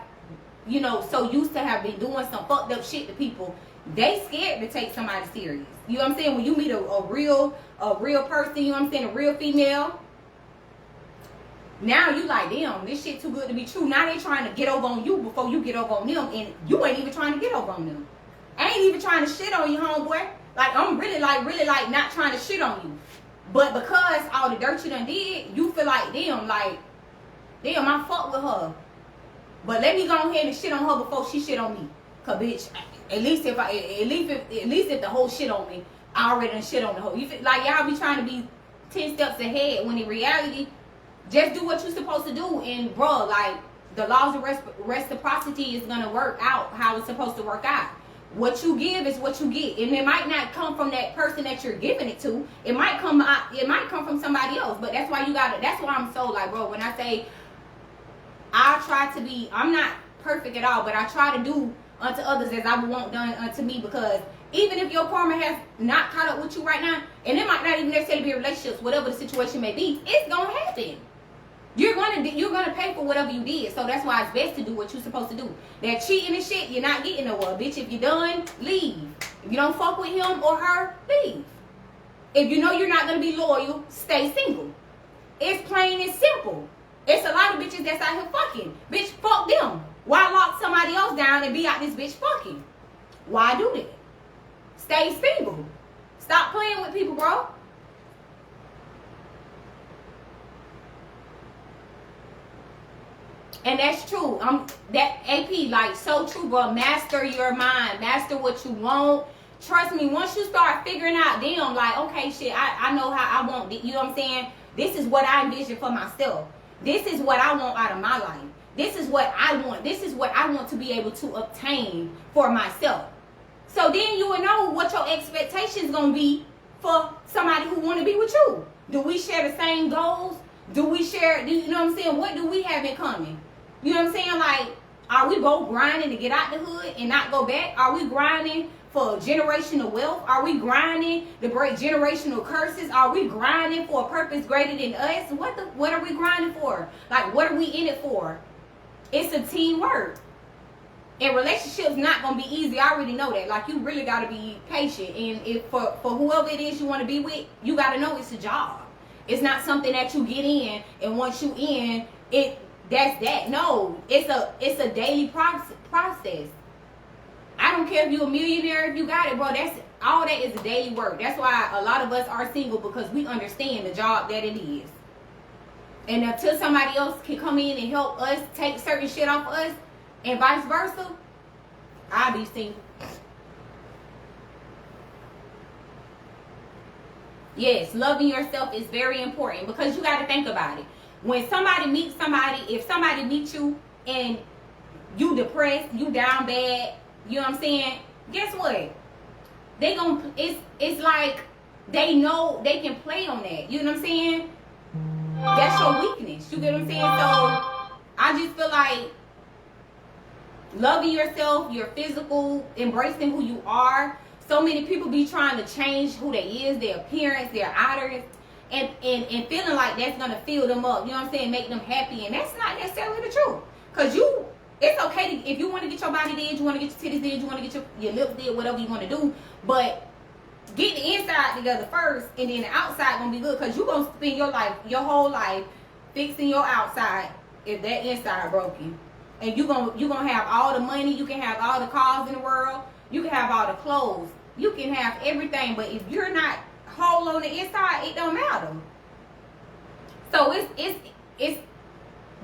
you know, so used to have been doing some fucked up shit to people. They scared to take somebody serious. You know what I'm saying? When you meet a real person, you know what I'm saying, a real female, now you like, damn, this shit too good to be true. Now they trying to get over on you before you get over on them, and you ain't even trying to get over on them. I ain't even trying to shit on you, homeboy. Like, I'm really like not trying to shit on you. But because all the dirt you done did, you feel like, damn, I fuck with her. But let me go ahead and shit on her before she shit on me. Cause bitch, at least if the whole shit on me, I already done shit on the whole. You feel like y'all be trying to be 10 steps ahead when in reality, just do what you're supposed to do. And bro, like, the laws of reciprocity is gonna work out how it's supposed to work out. What you give is what you get, and it might not come from that person that you're giving it to. It might come from somebody else. But that's why you gotta. That's why I'm so like, bro. When I say I try to be, I'm not perfect at all, but I try to do unto others as I would want done unto me. Because even if your karma has not caught up with you right now, and it might not even necessarily be relationships, whatever the situation may be, it's gonna happen. You're gonna pay for whatever you did. So that's why it's best to do what you're supposed to do. That cheating and shit, you're not getting nowhere. Bitch, if you're done, leave. If you don't fuck with him or her, leave. If you know you're not gonna be loyal, stay single. It's plain and simple. It's a lot of bitches that's out here fucking. Bitch, fuck them. Why lock somebody else down and be out this bitch fucking? Why do that? Stay single. Stop playing with people, bro. And that's true. That AP, like, so true, bro. Master your mind. Master what you want. Trust me, once you start figuring out, damn, like, okay, shit, I know how I want it. You know what I'm saying? This is what I envision for myself. This is what I want out of my life. This is what I want. This is what I want to be able to obtain for myself. So then you will know what your expectations going to be for somebody who want to be with you. Do we share the same goals? You know what I'm saying? What do we have in common? You know what I'm saying? Like, are we both grinding to get out the hood and not go back? Are we grinding for generational wealth? Are we grinding to break generational curses? Are we grinding for a purpose greater than us? What are we grinding for? Like, what are we in it for? It's a teamwork. And relationships not gonna be easy. I already know that. Like, you really gotta be patient. And if for whoever it is you want to be with, you gotta know it's a job. It's not something that you get in and once you in, that's that. No, it's a daily process. I don't care if you're a millionaire, if you got it, bro. All that is a daily work. That's why a lot of us are single, because we understand the job that it is. And until somebody else can come in and help us take certain shit off of us, and vice versa, I'll be single. Yes, loving yourself is very important, because you got to think about it. When somebody meets somebody, if somebody meets you and you depressed, you down bad, you know what I'm saying? Guess what? It's like they know they can play on that. You know what I'm saying? That's your weakness. You get what I'm saying? So I just feel like loving yourself, your physical, embracing who you are. So many people be trying to change who they is, their appearance, their outers, and feeling like that's gonna fill them up. You know what I'm saying? Make them happy, and that's not necessarily the truth. Cause it's okay if you want to get your body did, you want to get your titties did, you want to get your lips did, whatever you want to do. But get the inside together first, and then the outside gonna be good, because you gonna spend your whole life fixing your outside if that inside broken. And you gonna have all the money, you can have all the cars in the world, you can have all the clothes, you can have everything, but if you're not whole on the inside, it don't matter. So it's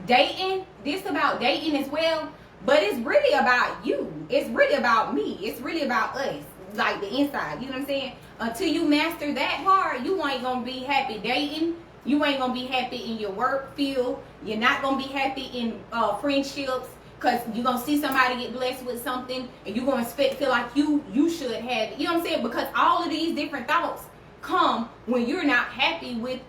dating. This about dating as well, but it's really about you. It's really about me. It's really about us, like the inside. You know what I'm saying? Until you master that part, you ain't gonna be happy dating. You ain't gonna be happy in your work field. You're not gonna be happy in friendships, because you're gonna see somebody get blessed with something and you're gonna feel like you should have it. You know what I'm saying? Because all of these different thoughts come when you're not happy with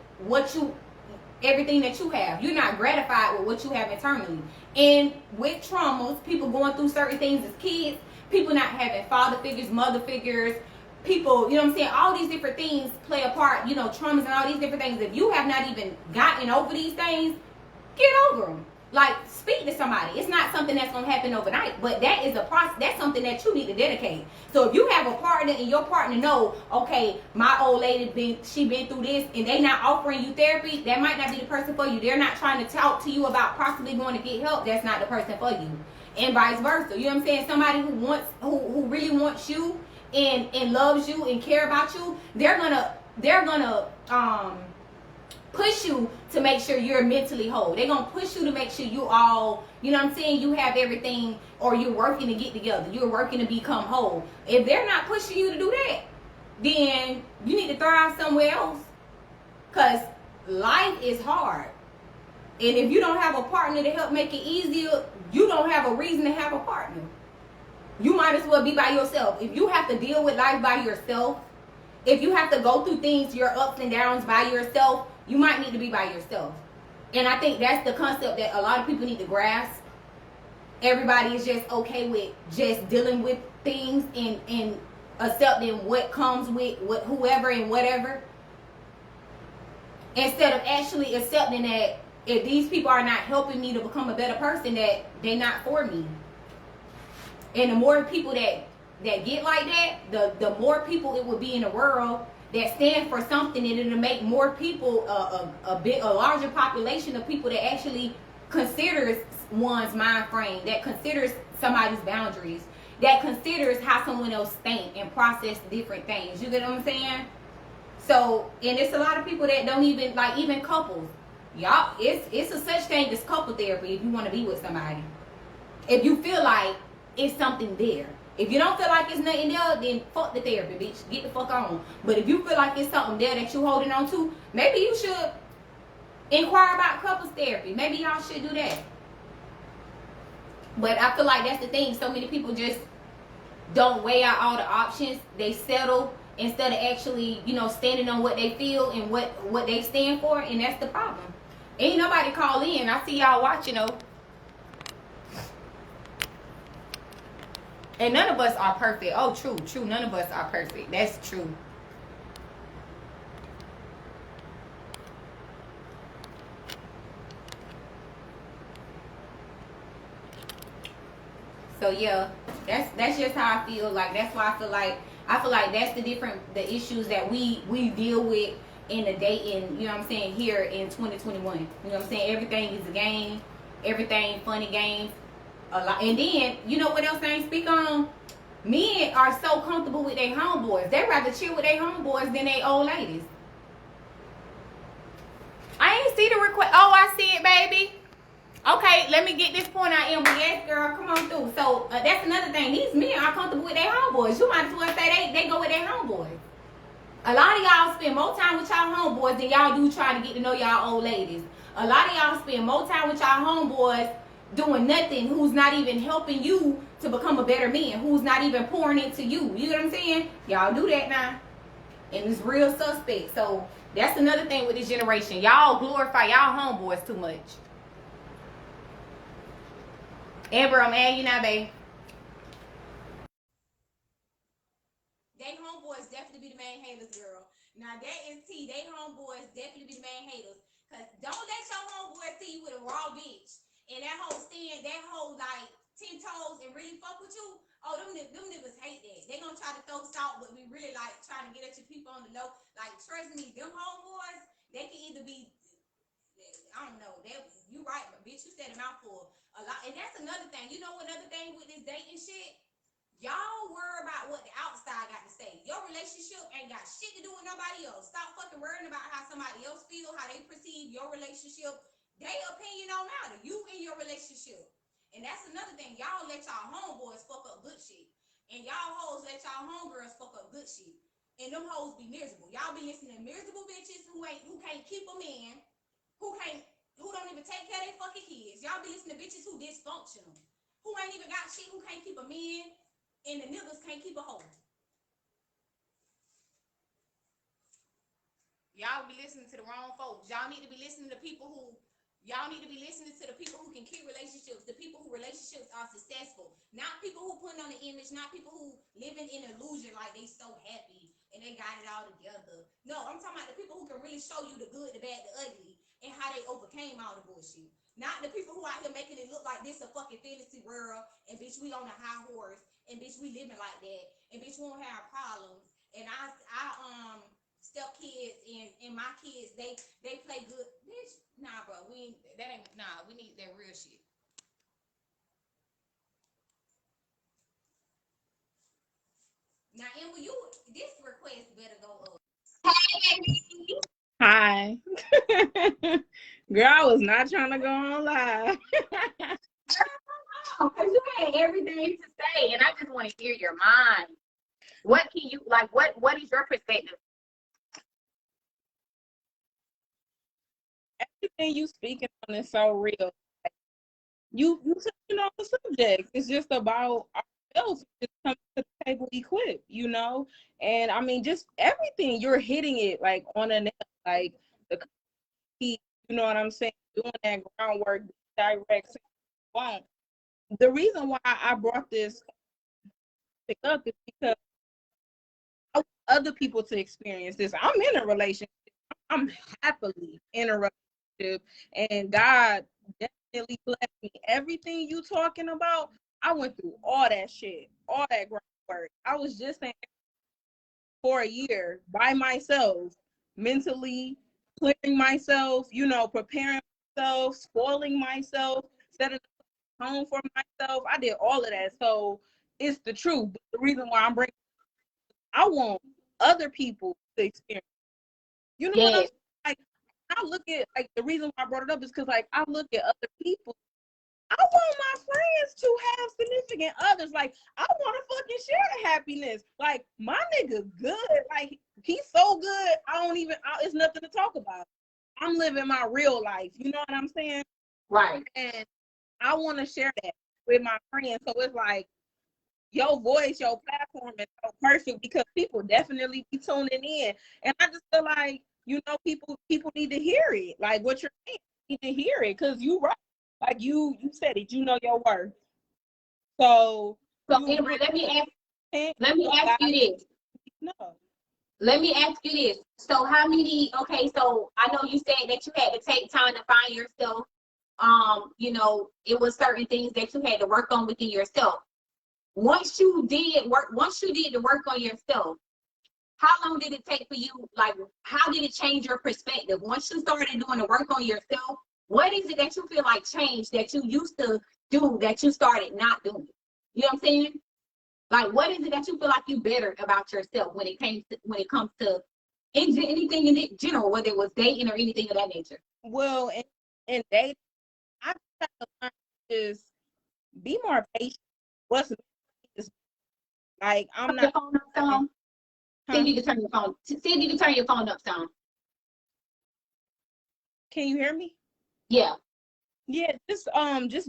everything that you have. You're not gratified with what you have internally. And with traumas, people going through certain things as kids, people not having father figures, mother figures, people, you know what I'm saying? All these different things play a part, you know, traumas and all these different things. If you have not even gotten over these things, get over them. Like, speak to somebody. It's not something that's going to happen overnight, but that is a process. That's something that you need to dedicate. So if you have a partner and your partner know, okay, my old lady she been through this, and they not offering you therapy, that might not be the person for you. They're not trying to talk to you about possibly going to get help. That's not the person for you. And vice versa. You know what I'm saying? Somebody who really wants you and loves you and care about you, they're gonna push you to make sure you're mentally whole. They're gonna push you to make sure you all, you know what I'm saying, you have everything, or you're working to get together, you're working to become whole. If they're not pushing you to do that, then you need to thrive somewhere else, because life is hard. And if you don't have a partner to help make it easier, you don't have a reason to have a partner. You might as well be by yourself. If you have to deal with life by yourself, if you have to go through things, your ups and downs by yourself, you might need to be by yourself. And I think that's the concept that a lot of people need to grasp. Everybody is just okay with just dealing with things and accepting what comes with whoever and whatever, instead of actually accepting that if these people are not helping me to become a better person, that they're not for me. And the more people that get like that, the more people it will be in the world that stand for something, and it'll make more people a larger population of people that actually considers one's mind frame, that considers somebody's boundaries, that considers how someone else think and process different things. You get what I'm saying? So, and it's a lot of people that don't even, like, even couples. Y'all, it's a such thing as couple therapy if you want to be with somebody. If you feel like it's something there. If you don't feel like it's nothing there, then fuck the therapy, bitch. Get the fuck on. But if you feel like it's something there that you're holding on to, maybe you should inquire about couples therapy. Maybe y'all should do that. But I feel like that's the thing. So many people just don't weigh out all the options. They settle instead of actually, you know, standing on what they feel and what they stand for. And that's the problem. Ain't nobody call in. I see y'all watching, though. And none of us are perfect. Oh, true. None of us are perfect. That's true. So yeah, that's just how I feel. Like, that's why I feel like that's the issues that we deal with in the dating, you know what I'm saying, here in 2021. You know what I'm saying? Everything is a game. Everything funny games. A lot. And then, you know what else I ain't speak on? Men are so comfortable with their homeboys. They rather chill with their homeboys than their old ladies. I ain't see the request. Oh, I see it, baby. Okay, let me get this point out in. Yes, girl, come on through. So that's another thing. These men are comfortable with their homeboys. You might as well say they go with their homeboys. A lot of y'all spend more time with y'all homeboys than y'all do trying to get to know y'all old ladies. A lot of y'all spend more time with y'all homeboys doing nothing, who's not even helping you to become a better man, who's not even pouring into you. You know what I'm saying? Y'all do that now. And it's real suspect. So that's another thing with this generation. Y'all glorify y'all homeboys too much. Amber, I'm adding you now, babe. They homeboys definitely be the main haters, girl. Now that is T. They homeboys definitely be the main haters. Cause don't let your homeboy see you with a raw bitch and that whole stand, that whole like 10 toes and really fuck with you. Oh, them niggas hate that. They gonna try to throw salt, but we really like trying to get at your people on the low. Like, trust me, them homeboys, they can either be, I don't know, you right, but bitch, you said a mouthful a lot. And that's another thing. You know, another thing with this dating shit, y'all worry about what the outside got to say. Your relationship ain't got shit to do with nobody else. Stop fucking worrying about how somebody else feel, how they perceive your relationship. Their opinion don't matter. You in your relationship. And that's another thing. Y'all let y'all homeboys fuck up good shit. And y'all hoes let y'all homegirls fuck up good shit. And them hoes be miserable. Y'all be listening to miserable bitches who can't keep a man, who don't even take care of their fucking kids. Y'all be listening to bitches who dysfunctional, who ain't even got shit, who can't keep a man, and the niggas can't keep a hoe. Y'all be listening to the wrong folks. Y'all need to be listening to people who can keep relationships, the people who relationships are successful, not people who put on the image, not people who living in illusion like they so happy and they got it all together. No, I'm talking about the people who can really show you the good, the bad, the ugly, and how they overcame all the bullshit. Not the people who out here making it look like this a fucking fantasy world, and bitch, we on a high horse, and bitch, we living like that, and bitch, we won't have problems. And I step kids and my kids, they play good. Bitch, nah, bro, we need that real shit. Now, Emma, this request better go up. Hey, baby. Hi. Girl, I was not trying to go on live. Because you had everything to say, and I just want to hear your mind. What can you, like, what is your perspective? Everything you speaking on is so real. You touching on the subject. It's just about ourselves. Just coming to the table equipped, And I mean, just everything. You're hitting it like on a nail, like the key. You know what I'm saying? Doing that groundwork, direct. The reason why I brought this up is because I want other people to experience this. I'm in a relationship. I'm happily in a relationship, and God definitely blessed me. Everything you talking about, I went through all that shit, all that groundwork. I was just saying for a year by myself, mentally clearing myself, preparing myself, spoiling myself, setting a home for myself. I did all of that. So it's the truth. But the reason why I want other people to experience. You know what I'm saying? Like, I look at, like, the reason why I brought it up is because, like, I look at other people. I want my friends to have significant others. Like, I want to fucking share the happiness. Like, my nigga good. Like, he's so good. It's nothing to talk about. I'm living my real life. You know what I'm saying? Right. And I want to share that with my friends. So it's like, your voice, your platform is so perfect because people definitely be tuning in. And I just feel like, people need to hear it. Like what you're saying, need to hear it because you right. Like you said it, you know your worth. So Amber, let me ask you this. No. Let me ask you this. So so I know you said that you had to take time to find yourself. It was certain things that you had to work on within yourself. Once you did the work on yourself, how long did it take for you? Like, how did it change your perspective? Once you started doing the work on yourself, what is it that you feel like changed that you used to do that you started not doing? You know what I'm saying? Like, what is it that you feel like you better about yourself when it comes to anything in general, whether it was dating or anything of that nature? Well, in dating, I have to learn to be more patient. Like, I'm not. See if you can turn your phone. See if you can turn your phone up some. Can you hear me? Yeah. Yeah, just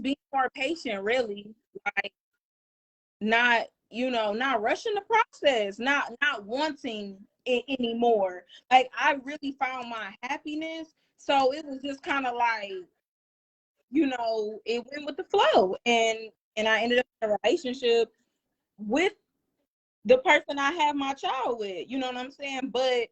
being more patient, really. Like, not rushing the process, not wanting it anymore. Like, I really found my happiness. So it was just kind of like, it went with the flow. And I ended up in a relationship with the person I have my child with, you know what I'm saying? But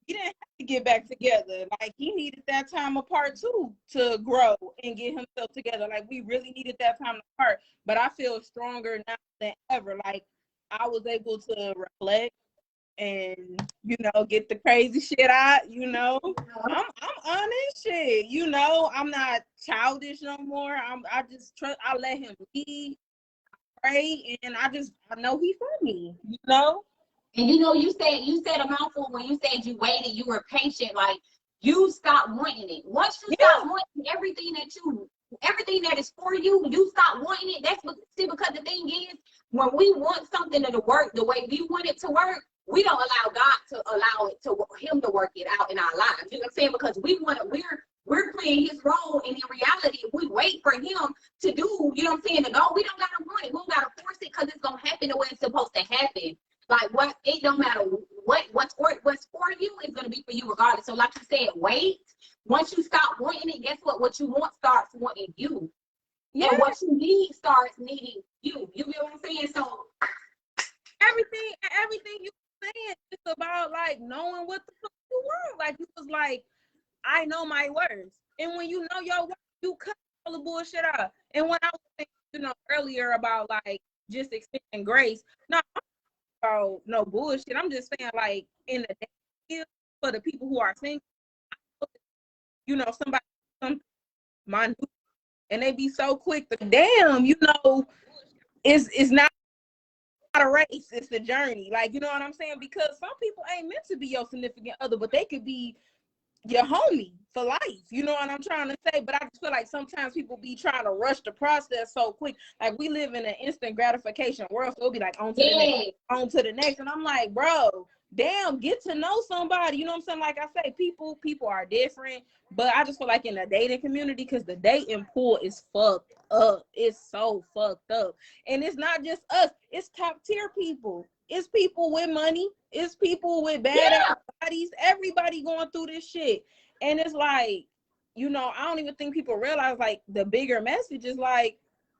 he didn't have to get back together. Like, he needed that time apart too to grow and get himself together. Like, we really needed that time apart. But I feel stronger now than ever. Like, I was able to reflect and, you know, get the crazy shit out, you know. I'm honest shit, you know. I'm not childish no more. I just trust, I let him lead, pray, and I know he for me, you know. And you know, you said a mouthful when you said you waited, you were patient, like you stopped wanting it. Once you stop wanting everything that is for you, you stop wanting it. That's because the thing is, when we want something to work the way we want it to work, we don't allow God to allow it to him to work it out in our lives. You know what I'm saying? Because we're playing his role, and in reality, if we wait for him to do, you know what I'm saying, to go, we don't gotta want it. We don't gotta force it because it's gonna happen the way it's supposed to happen. Like, what, it don't matter what's for you is gonna be for you regardless. So like you said, wait. Once you stop wanting it, guess what? What you want starts wanting you. Yeah. And what you need starts needing you. You get what I'm saying? So everything you saying, it's about like knowing what the fuck you want. Like, you was like, I know my words. And when you know your words, you cut all the bullshit out. And when I was saying, you know, earlier about like just extending grace, no, about no bullshit. I'm just saying, like, in the day, for the people who are single, you know, something minute, and they be so quick to damn, you know, it's not a race, it's a journey. Like, you know what I'm saying? Because some people ain't meant to be your significant other, but they could be your homie for life. You know what I'm trying to say? But I just feel like sometimes people be trying to rush the process so quick. Like, we live in an instant gratification world, so it'll be like on to the next, on to the next. And I'm like, bro, damn, get to know somebody. You know what I'm saying? Like I say, people are different, but I just feel like in the dating community, because the dating pool is fucked up. It's so fucked up. And it's not just us, it's top tier people. It's people with money. It's people with bad bodies. Everybody going through this shit. And it's like, you know, I don't even think people realize, like, the bigger message is like,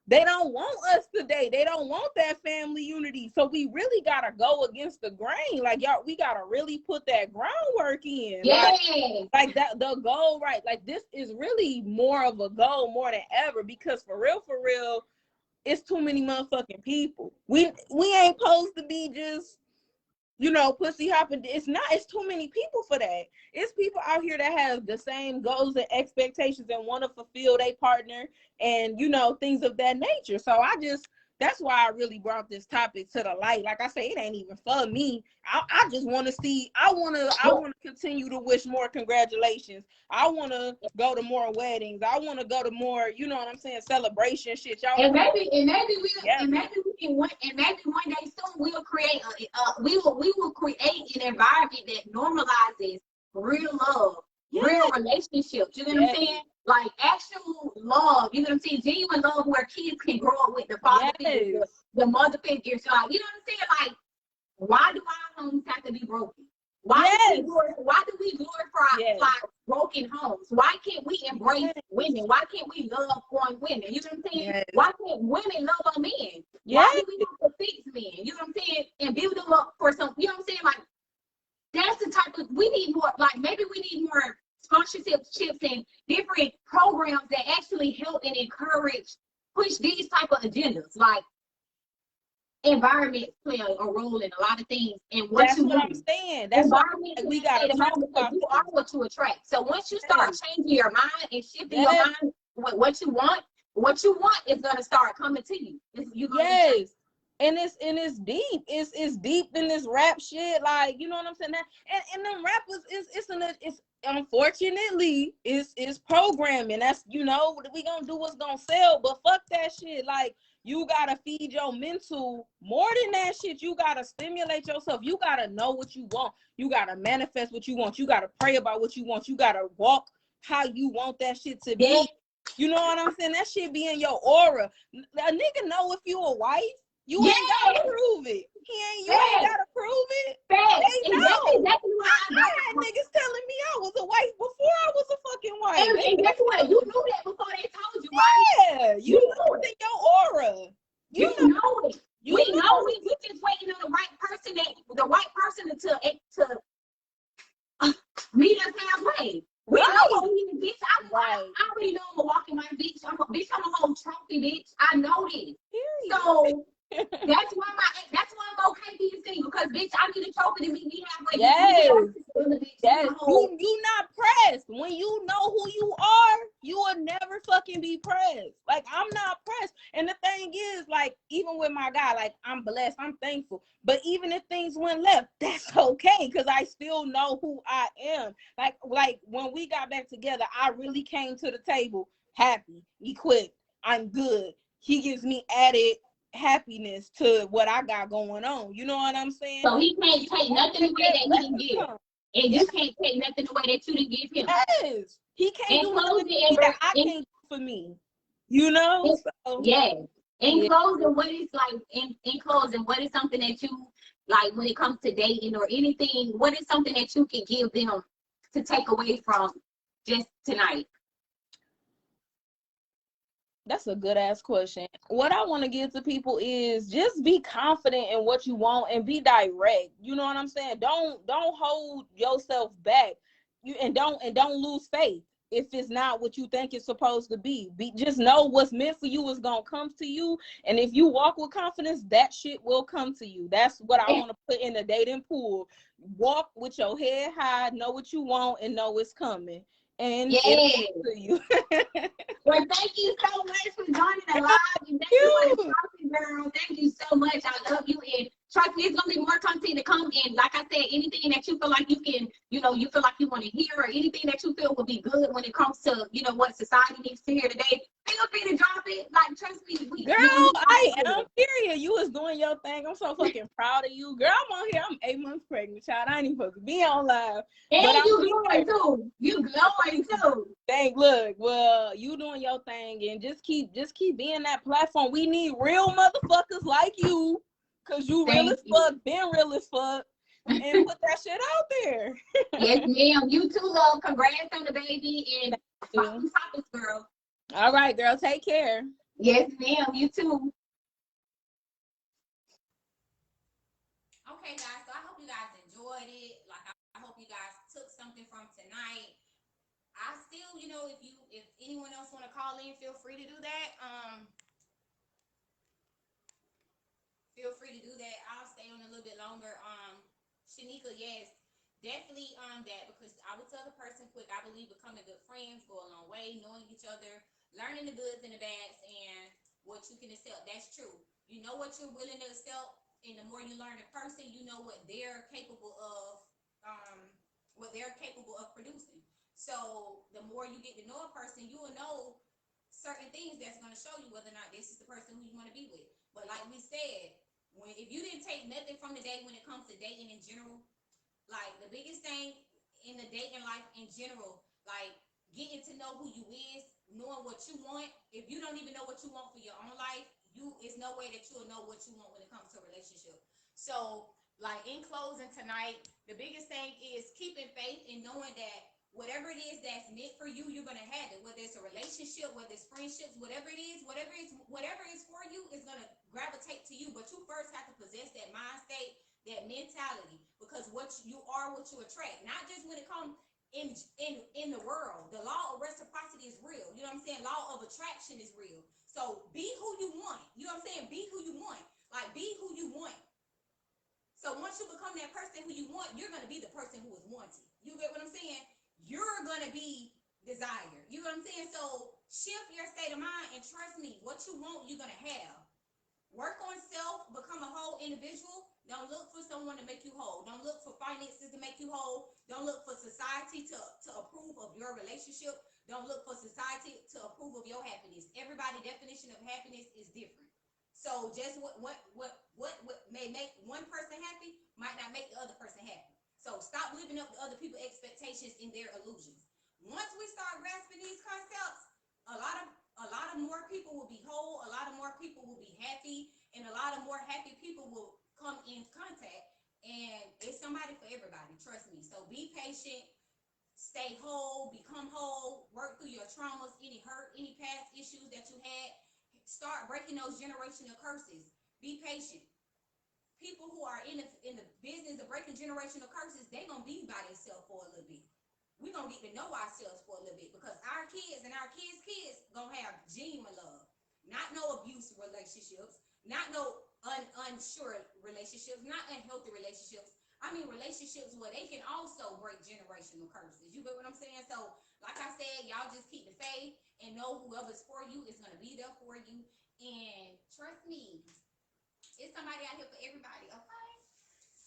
they don't want us today. They don't want that family unity. So we really got to go against the grain. Like, y'all, we got to really put that groundwork in. Yeah. Like that, the goal, right? Like, this is really more of a goal more than ever, because for real, it's too many motherfucking people. We ain't supposed to be just, you know, pussy hopping. It's too many people for that. It's people out here that have the same goals and expectations and want to fulfill their partner and, you know, things of that nature. So that's why I really brought this topic to the light. Like I say, it ain't even for me. I just want to see, I want to continue to wish more congratulations. I want to go to more weddings. I want to go to more, you know what I'm saying, celebration shit. Y'all. And maybe one day soon we'll create we will create an environment that normalizes real love, real relationships. You know what I'm saying? Like actual love. You know what I'm saying? Genuine love where kids can grow up with the father figure, the mother figure. So, like, you know what I'm saying? Like, why do our homes have to be broken? Why do we glorify broken homes? Why can't we embrace women? Why can't we love on women? You know what I'm saying? Yes. Why can't women love on men? Why do we have to fix men? You know what I'm saying? And build them up for some, you know what I'm saying? Like, that's the type of, we need more, like, maybe we need more sponsorships and different programs that actually help and encourage, push these type of agendas. Like, environment play a role in a lot of things, and what I'm saying. That's environment why we got to talk about. You are what you attract. So once you start changing your mind and shifting your mind with what you want is gonna start coming to you. And it's deep. It's deep in this rap shit. Like, you know what I'm saying? And them rappers it's unfortunately it's programming. That's, you know, we gonna do what's gonna sell, but fuck that shit. Like, you gotta feed your mental more than that shit. You gotta stimulate yourself. You gotta know what you want. You gotta manifest what you want. You gotta pray about what you want. You gotta walk how you want that shit to be. You know what I'm saying? That shit be in your aura. A nigga know if you a wife. You ain't gotta prove it. You ain't gotta prove it. They know. Exactly why I had niggas telling me I was a wife before I was a fucking wife. And guess what? You knew that before they told you, right? Yeah, you know it's in your aura. You know it. We know it. We just waiting on the right person to That's why I'm okay being single, because bitch, I need a trophy to meet me halfway. Yes. Bitch, Yes, you not pressed. When you know who you are, you will never fucking be pressed. Like, I'm not pressed. And the thing is, like, even with my guy, like, I'm blessed, I'm thankful. But even if things went left, that's okay, because I still know who I am. Like when we got back together, I really came to the table happy, equipped. I'm good. He gives me added happiness to what I got going on. You know what I'm saying? So he can't take nothing away that he didn't give. And you can't take nothing away that you didn't give him. Yes. He can't do nothing that I can't do for me. You know? So, yeah. In closing, what is like in closing, what is something that you like when it comes to dating or anything, what is something that you can give them to take away from just tonight? That's a good ass question. What I want to give to people is just be confident in what you want and be direct. You know what I'm saying? Don't hold yourself back. Don't lose faith if it's not what you think it's supposed to be. Just know what's meant for you is gonna come to you. And if you walk with confidence, that shit will come to you. That's what I want to put in the dating pool. Walk with your head high, know what you want, and know it's coming. And it'll come to you. Well, thank you so much for joining the live. And thank you for the trophy, girl. Thank you so much. I love you. And trust me, it's gonna be more content to come. And like I said, anything that you feel like you can, you feel like you want to hear, or anything that you feel will be good when it comes to, what society needs to hear today, feel free to drop it. Like, trust me, girl, I am period. You was doing your thing. I'm so fucking proud of you, girl. I'm on here. I'm 8 months pregnant, child. I ain't even supposed to be on live. And but you glowing too. You glowing too. Look, well, you doing your thing, and just keep being that platform. We need real motherfuckers like you, cause you real as fuck, been real as fuck, and put that shit out there. Yes, ma'am. You too, love. Congrats on the baby, and topics, girl. All right, girl. Take care. Yes, ma'am. You too. Okay, guys. So I hope you guys enjoyed it. Like, I hope you guys took something from tonight. I still, if anyone else want to call in, feel free to do that. Feel free to do that. I'll stay on a little bit longer. Shanika, yes, definitely that, because I would tell the person quick, I believe becoming good friends go a long way, knowing each other, learning the goods and the bads, and what you can accept. That's true. You know what you're willing to accept, and the more you learn a person, you know what they're capable of, producing. So the more you get to know a person, you will know certain things that's going to show you whether or not this is the person who you want to be with. But like we said, if you didn't take nothing from the day when it comes to dating in general, like the biggest thing in the dating life in general, like getting to know who you is, knowing what you want. If you don't even know what you want for your own life, it's no way that you'll know what you want when it comes to a relationship. So, like, in closing tonight, the biggest thing is keeping faith and knowing that whatever it is that's meant for you, you're gonna have it. Whether it's a relationship, whether it's friendships, whatever is for you is gonna gravitate to you. But you first have to possess that mind state, that mentality, because what you are, what you attract. Not just when it comes in the world. The law of reciprocity is real. You know what I'm saying? Law of attraction is real. So be who you want. You know what I'm saying? Be who you want. Like, be who you want. So once you become that person who you want, you're gonna be the person who is wanted. You get what I'm saying? You're gonna be desired. You know what I'm saying? So shift your state of mind, and trust me, what you want, you're gonna have. Work on self, become a whole individual. Don't look for someone to make you whole. Don't look for finances to make you whole. Don't look for society to approve of your relationship. Don't look for society to approve of your happiness. Everybody's definition of happiness is different. So just what may make one person happy might not make the other person happy. So stop living up to other people's expectations in their illusions. Once we start grasping these concepts, a lot of more people will be whole, a lot of more people will be happy, and a lot of more happy people will come in contact. And it's somebody for everybody, trust me. So be patient, stay whole, become whole, work through your traumas, any hurt, any past issues that you had. Start breaking those generational curses. Be patient. People who are in the business of breaking generational curses, they gonna be by themselves for a little bit. We're gonna get to know ourselves for a little bit, because our kids and our kids' kids gonna have genuine love. Not no abusive relationships, not no unsure relationships, not unhealthy relationships. I mean relationships where they can also break generational curses. You get what I'm saying? So, like I said, y'all just keep the faith and know whoever's for you is gonna be there for you. And trust me, it's somebody out here for everybody. Okay.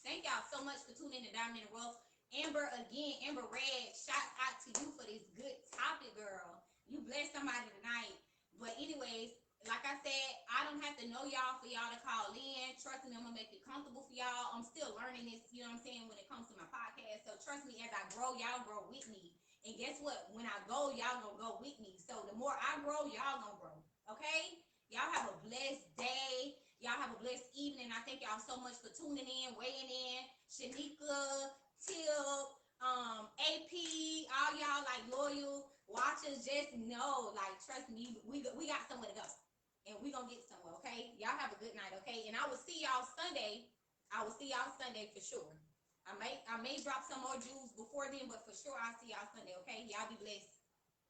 Thank y'all so much for tuning in to Diamond in the Rough. Amber again, Amber Red, shout out to you for this good topic, girl. You blessed somebody tonight. But anyways, like I said, I don't have to know y'all for y'all to call in. Trust me, I'm gonna make it comfortable for y'all. I'm still learning this, you know what I'm saying, when it comes to my podcast. So trust me, as I grow, y'all grow with me. And guess what? When I go, y'all gonna go with me. So the more I grow, y'all gonna grow. Okay? Y'all have a blessed day. Y'all have a blessed evening. I thank y'all so much for tuning in, weighing in. Shanika, Tip, AP, all y'all like loyal watchers, just know, like, trust me, we got somewhere to go. And we gonna get somewhere, okay? Y'all have a good night, okay? And I will see y'all Sunday. I will see y'all Sunday for sure. I may drop some more jewels before then, but for sure I'll see y'all Sunday, okay? Y'all be blessed.